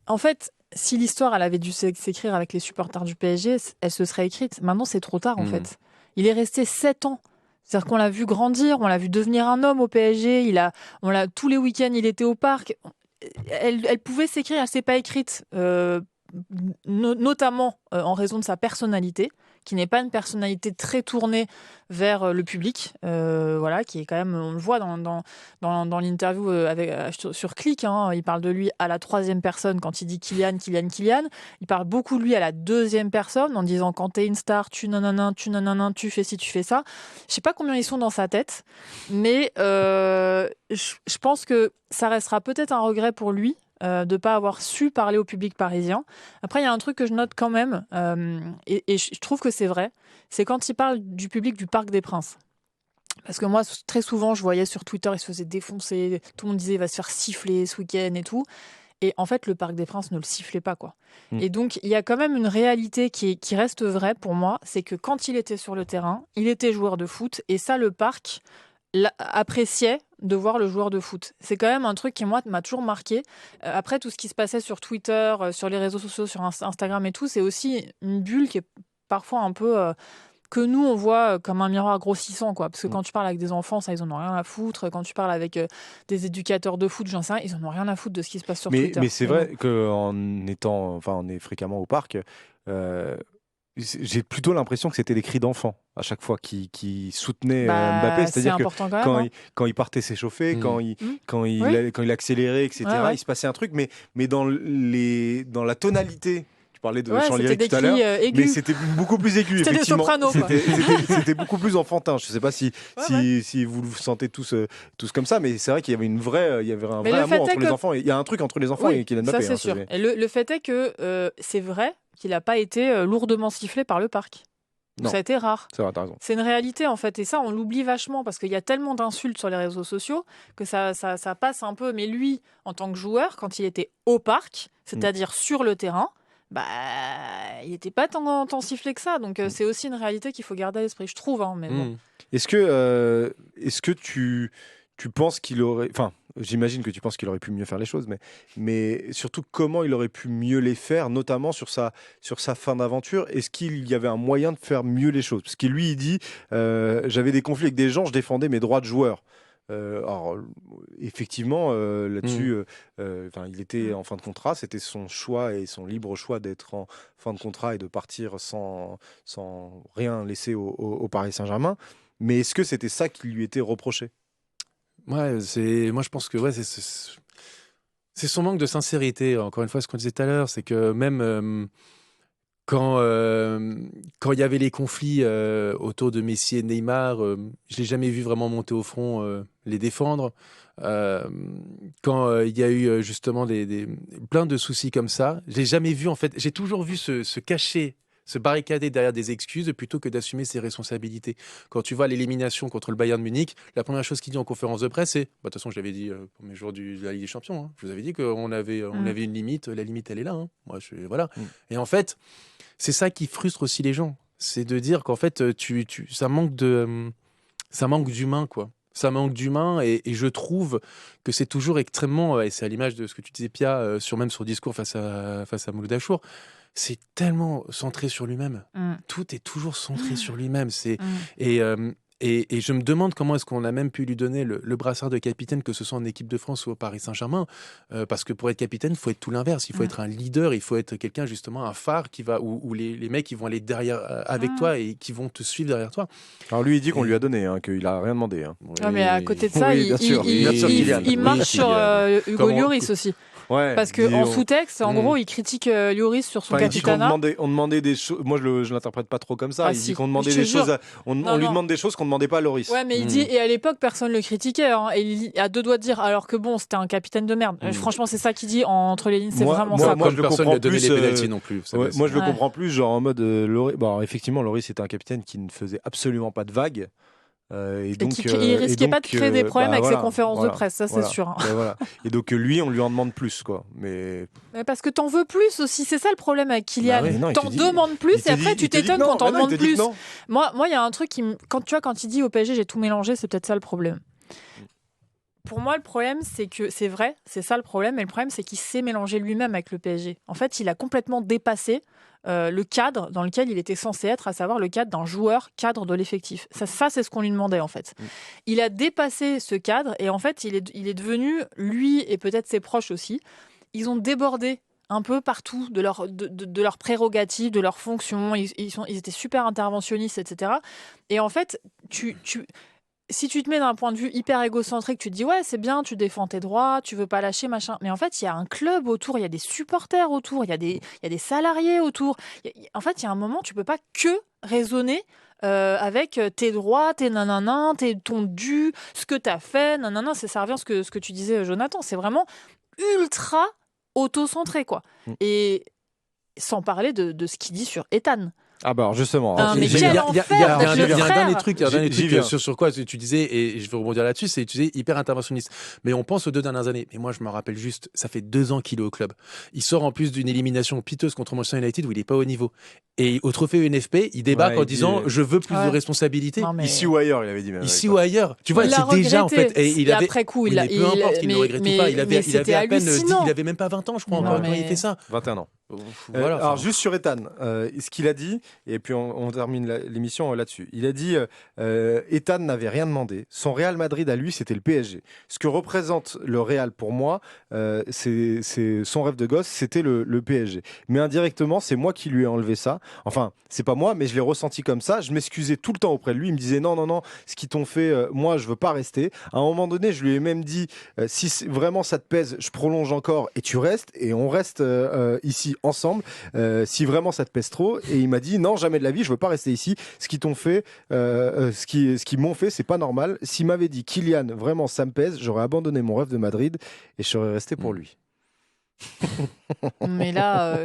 en fait, si l'histoire elle avait dû s'écrire avec les supporters du PSG, elle se serait écrite. Maintenant, c'est trop tard en fait. Il est resté 7 ans. C'est-à-dire qu'on l'a vu grandir, on l'a vu devenir un homme au PSG. Tous les week-ends, il était au parc. Elle pouvait s'écrire, elle s'est pas écrite notamment en raison de sa personnalité, qui n'est pas une personnalité très tournée vers le public, qui est quand même, on le voit dans l'interview sur Click, il parle de lui à la 3e personne quand il dit Kylian. Il parle beaucoup de lui à la 2e personne en disant quand t'es une star, tu fais ci, tu fais ça. Je sais pas combien ils sont dans sa tête, mais je pense que ça restera peut-être un regret pour lui, de ne pas avoir su parler au public parisien. Après, il y a un truc que je note quand même, et je trouve que c'est vrai, c'est quand il parle du public du Parc des Princes. Parce que moi, très souvent, je voyais sur Twitter, il se faisait défoncer, tout le monde disait il va se faire siffler ce week-end et tout. Et en fait, le Parc des Princes ne le sifflait pas, quoi. Et donc, il y a quand même une réalité qui reste vraie pour moi, c'est que quand il était sur le terrain, il était joueur de foot, et ça, le Parc appréciait de voir le joueur de foot. C'est quand même un truc qui, moi, m'a toujours marqué. Après, tout ce qui se passait sur Twitter, sur les réseaux sociaux, sur Instagram et tout, c'est aussi une bulle qui est parfois un peu... que nous, on voit comme un miroir grossissant, quoi. Parce que quand tu parles avec des enfants, ça, ils en ont rien à foutre. Quand tu parles avec des éducateurs de foot, j'en sais rien, ils en ont rien à foutre de ce qui se passe sur Twitter. Mais c'est vrai on est fréquemment au parc, j'ai plutôt l'impression que c'était des cris d'enfants à chaque fois qui soutenaient Mbappé. C'est-à-dire que quand il partait s'échauffer, quand il accélérait, etc., il se passait un truc. Mais dans la tonalité... Tu parlais de chant lyrique tout à l'heure, mais c'était beaucoup plus aigu. C'était des sopranos. C'était beaucoup plus enfantin. Je ne sais pas si vous le sentez tous comme ça, mais c'est vrai qu'il y avait un vrai amour entre les enfants. Il y a un truc entre les enfants et Kylian Mbappé. Ça, c'est sûr. Et le fait est que c'est vrai qu'il n'a pas été lourdement sifflé par le Parc. Non. Ça a été rare. C'est vrai, t'as raison. C'est une réalité, en fait. Et ça, on l'oublie vachement parce qu'il y a tellement d'insultes sur les réseaux sociaux que ça passe un peu. Mais lui, en tant que joueur, quand il était au Parc, c'est-à-dire sur le terrain, il n'était pas tant sifflé que ça. Donc, c'est aussi une réalité qu'il faut garder à l'esprit, je trouve. Mais bon. Est-ce que tu penses qu'il aurait... Enfin, j'imagine que tu penses qu'il aurait pu mieux faire les choses, mais surtout, comment il aurait pu mieux les faire, notamment sur sa fin d'aventure. Est-ce qu'il y avait un moyen de faire mieux les choses? Parce que lui, il dit j'avais des conflits avec des gens, je défendais mes droits de joueur. Alors, effectivement, là-dessus, il était en fin de contrat, c'était son choix et son libre choix d'être en fin de contrat et de partir sans rien laisser au Paris Saint-Germain. Mais est-ce que c'était ça qui lui était reproché? Moi, je pense que c'est son manque de sincérité. Encore une fois, ce qu'on disait tout à l'heure, c'est que même quand il y avait les conflits autour de Messi et Neymar, je l'ai jamais vu vraiment monter au front, les défendre. Quand il y a eu justement plein de soucis comme ça, je l'ai jamais vu en fait. J'ai toujours vu se cacher, se barricader derrière des excuses plutôt que d'assumer ses responsabilités. Quand tu vois l'élimination contre le Bayern de Munich, la première chose qu'il dit en conférence de presse, c'est de toute façon, je l'avais dit pour mes jours de la Ligue des Champions, je vous avais dit qu'on avait une limite, la limite elle est là. Moi, voilà. Et en fait, c'est ça qui frustre aussi les gens, c'est de dire qu'en fait, ça manque d'humain, quoi. Ça manque d'humain et je trouve que c'est toujours extrêmement, et c'est à l'image de ce que tu disais, Pia, sur le discours face à Mouloud Achour, c'est tellement centré sur lui-même. Tout est toujours centré sur lui-même. Et je me demande comment est-ce qu'on a même pu lui donner le brassard de capitaine, que ce soit en équipe de France ou au Paris Saint-Germain, parce que pour être capitaine, il faut être tout l'inverse. Il faut être un leader, il faut être quelqu'un, justement, un phare qui va, où les mecs qui vont aller derrière avec toi et qui vont te suivre derrière toi. Alors lui, il dit qu'on lui a donné, qu'il n'a rien demandé. Non, mais à côté de ça, il marche sur Hugo Lloris aussi. Ouais, parce qu'en sous-texte, en gros, il critique Lloris sur son capitanat. On demandait des choses. Moi, je l'interprète pas trop comme ça. Il dit qu'on demandait des choses. On lui demande des choses qu'on ne demandait pas à Lloris. Ouais, mais il dit, et à l'époque, personne le critiquait. Et il a deux doigts de dire, alors que bon, c'était un capitaine de merde. Franchement, c'est ça qu'il dit entre les lignes. C'est vraiment ça. Moi, personne ne donnait les pénaltys non plus. Moi, je le comprends plus, genre en mode Lloris. Bon, effectivement, Lloris était un capitaine qui ne faisait absolument pas de vagues. Il risquait pas de créer des problèmes avec ses conférences de presse, ça c'est sûr. Et donc lui, on lui en demande plus, quoi. Mais parce que t'en veux plus aussi, c'est ça le problème avec Kylian. T'en demandes plus et après tu t'étonnes quand t'en demandes plus. Moi, il y a un truc quand il dit au PSG j'ai tout mélangé, c'est peut-être ça le problème. Pour moi, le problème, c'est que c'est vrai, c'est ça le problème, mais le problème, c'est qu'il s'est mélangé lui-même avec le PSG. En fait, il a complètement dépassé le cadre dans lequel il était censé être, à savoir le cadre d'un joueur cadre de l'effectif. Ça c'est ce qu'on lui demandait, en fait. Il a dépassé ce cadre et en fait, il est devenu, lui et peut-être ses proches aussi, ils ont débordé un peu partout de leurs prérogatives, de leurs fonctions. Ils étaient super interventionnistes, etc. Et en fait, si tu te mets d'un point de vue hyper égocentrique, tu te dis ouais, c'est bien, tu défends tes droits, tu veux pas lâcher, machin. Mais en fait, il y a un club autour, il y a des supporters autour, il y a des salariés autour. En fait, il y a un moment, tu peux pas que raisonner avec tes droits, tes nanana, ton dû, ce que t'as fait, nanana. Ça revient à ce que tu disais, Jonathan. C'est vraiment ultra auto-centré, quoi. Et sans parler de ce qu'il dit sur Ethan. Ah bah alors justement, mais quel enfer il y a un dernier truc sur quoi tu disais, et je veux rebondir là-dessus, c'est tu disais hyper interventionniste. Mais on pense aux 2 dernières années. Mais moi, je me rappelle juste, ça fait 2 ans qu'il est au club. Il sort en plus d'une élimination piteuse contre Manchester United où il est pas au niveau. Et au trophée UNFP, il débarque en disant je veux plus de responsabilité. Non, mais... Ici ou ailleurs, il avait dit même. Ici ou ailleurs. Tu vois, c'est déjà en fait. Et il avait. Après coup, peu importe qu'il ne regrette pas. Il avait à peine 10, il avait même pas 20 ans, je crois, quand il fait ça. 21 ans. Voilà, alors juste sur Ethan, ce qu'il a dit, et puis on termine l'émission là-dessus. Il a dit Ethan n'avait rien demandé. Son Real Madrid à lui, c'était le PSG. Ce que représente le Real pour moi, c'est son rêve de gosse, c'était le PSG. Mais indirectement, c'est moi qui lui ai enlevé ça. Enfin, c'est pas moi, mais je l'ai ressenti comme ça. Je m'excusais tout le temps auprès de lui. Il me disait non, ce qu'ils t'ont fait, moi, je veux pas rester. À un moment donné, je lui ai même dit si vraiment ça te pèse, je prolonge encore et tu restes et on reste ici ensemble. Si vraiment ça te pèse trop. Et il m'a dit non, jamais de la vie, je veux pas rester ici. Ce qu'ils t'ont fait, ce qu'ils m'ont fait, c'est pas normal. S'il m'avait dit Kylian, vraiment ça me pèse, j'aurais abandonné mon rêve de Madrid et je serais resté pour lui. Mais là,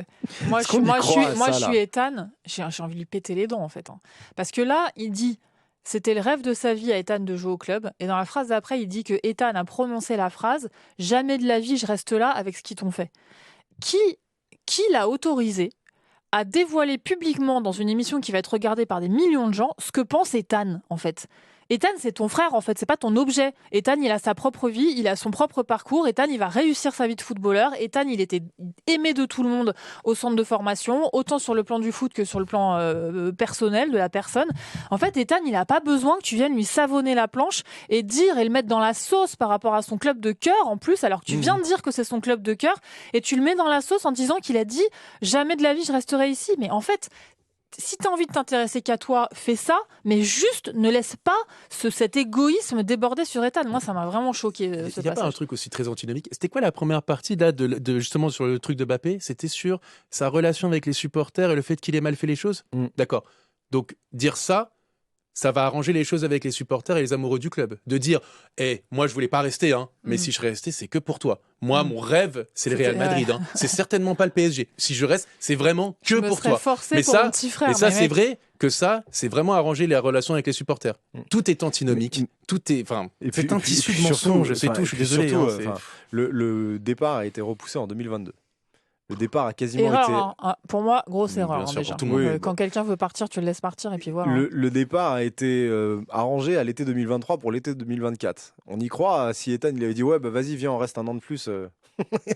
moi je suis Ethan, j'ai envie de lui péter les dents en fait. Parce que là, il dit c'était le rêve de sa vie à Ethan de jouer au club. Et dans la phrase d'après, il dit que Ethan a prononcé la phrase jamais de la vie, je reste là avec ce qu'ils t'ont fait. Qui l'a autorisé à dévoiler publiquement dans une émission qui va être regardée par des millions de gens ce que pense Ethan en fait? Ethan, c'est ton frère, en fait, c'est pas ton objet. Ethan, il a sa propre vie, il a son propre parcours. Ethan, il va réussir sa vie de footballeur. Ethan, il était aimé de tout le monde au centre de formation, autant sur le plan du foot que sur le plan personnel de la personne. En fait, Ethan, il n'a pas besoin que tu viennes lui savonner la planche et le mettre dans la sauce par rapport à son club de cœur, en plus, alors que tu viens de dire que c'est son club de cœur, et tu le mets dans la sauce en disant qu'il a dit « jamais de la vie, je resterai ici ». Mais en fait... Si tu as envie de t'intéresser qu'à toi, fais ça, mais juste ne laisse pas cet égoïsme déborder sur Ethan. Moi, ça m'a vraiment choqué ce passage. Il n'y a pas un truc aussi très antinomique. C'était quoi la première partie là, de justement sur le truc de Mbappé? C'était sur sa relation avec les supporters et le fait qu'il ait mal fait les choses. D'accord. Donc dire ça va arranger les choses avec les supporters et les amoureux du club. De dire, moi je voulais pas rester, mais si je serais resté, c'est que pour toi. Moi, mon rêve, c'est le Real Madrid. C'est certainement pas le PSG. Si je reste, c'est vraiment que pour toi. Mais ça, c'est vrai que ça, c'est vraiment arranger les relations avec les supporters. Tout est antinomique. Tout est, c'est un tissu de mensonges. C'est tout. Je suis désolé. Surtout, le départ a été repoussé en 2022. Le départ a quasiment été... Pour moi, grosse erreur. Sûr, déjà. Quand quelqu'un veut partir, tu le laisses partir et puis voilà. Le départ a été arrangé à l'été 2023 pour l'été 2024. On y croit. Si Ethan il avait dit vas-y viens on reste un an de plus,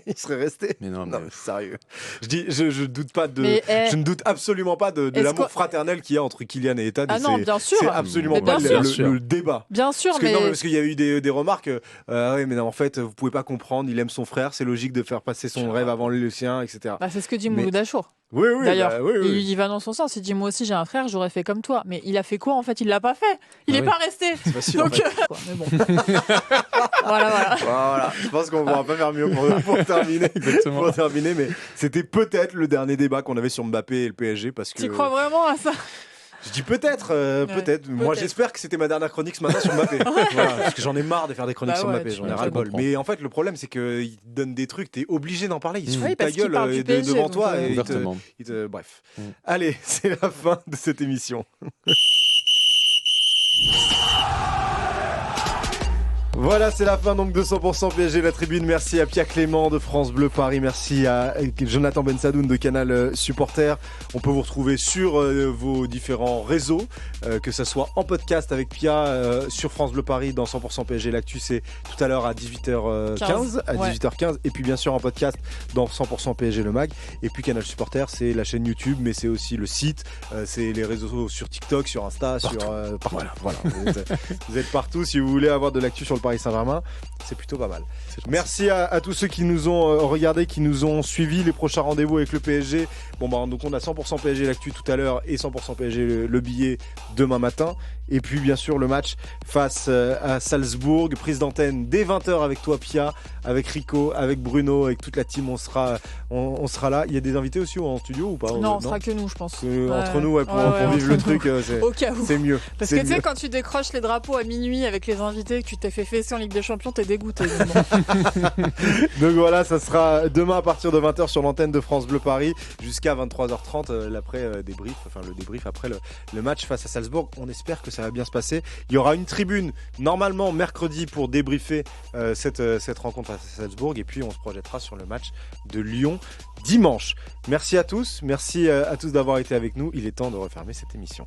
il serait resté. Mais non, sérieux. Je doute pas je ne doute absolument pas de l'amour fraternel qu'il y a entre Kylian et Ethan. Ah non, bien sûr. C'est absolument pas le débat. Bien sûr, parce qu'il y a eu des remarques. Oui, mais non, en fait, vous pouvez pas comprendre. Il aime son frère. C'est logique de faire passer son rêve avant le sien, etc. C'est ce que dit Mouloud Achour. Oui, d'ailleurs, oui. Il va dans son sens. Il dit moi aussi j'ai un frère, j'aurais fait comme toi. Mais il a fait quoi en fait? Il l'a pas fait. Il n'est pas resté. C'est pas sûr, donc, mais bon. voilà. Je pense qu'on ne pourra pas faire mieux pour terminer. Exactement. Pour terminer, mais c'était peut-être le dernier débat qu'on avait sur Mbappé et le PSG parce que. Tu crois vraiment à ça? Je dis peut-être. Moi, j'espère que c'était ma dernière chronique ce matin sur Mbappé. Parce que j'en ai marre de faire des chroniques sur Mbappé. J'en ai ras-le-bol. Mais en fait, le problème, c'est qu'il donne des trucs, t'es obligé d'en parler. Il se fout de ta gueule devant toi. Bref. Allez, c'est la fin de cette émission. Voilà, c'est la fin donc de 100% PSG La Tribune. Merci à Pia Clément de France Bleu Paris. Merci à Jonathan Bensadoun de Canal Supporter. On peut vous retrouver sur vos différents réseaux, que ça soit en podcast avec Pia sur France Bleu Paris dans 100% PSG L'Actu. C'est tout à l'heure à 18h15. À 18h15. Et puis bien sûr en podcast dans 100% PSG Le Mag. Et puis Canal Supporter, c'est la chaîne YouTube, mais c'est aussi le site. C'est les réseaux sur TikTok, sur Insta, partout. Voilà. Vous êtes partout si vous voulez avoir de l'actu sur le Paris Saint-Germain, c'est plutôt pas mal. Merci à tous ceux qui nous ont regardés, qui nous ont suivis. Les prochains rendez-vous avec le PSG. Bon, donc on a 100% PSG l'actu tout à l'heure et 100% PSG le billet demain matin. Et puis bien sûr le match face à Salzbourg, prise d'antenne dès 20h avec toi Pia, avec Rico, avec Bruno, avec toute la team, on sera là. Il y a des invités aussi en studio ou pas? Non, on sera que nous je pense. Entre nous pour vivre le truc, c'est mieux. Parce que tu sais quand tu décroches les drapeaux à minuit avec les invités, que tu t'es fait fesser en Ligue des Champions, t'es dégoûté. Donc voilà, ça sera demain à partir de 20h sur l'antenne de France Bleu Paris jusqu'à 23h30 le débrief après le match face à Salzbourg. On espère que ça va bien se passer. Il y aura une tribune normalement mercredi pour débriefer cette rencontre face à Salzbourg et puis on se projettera sur le match de Lyon dimanche. Merci à tous d'avoir été avec nous. Il est temps de refermer cette émission.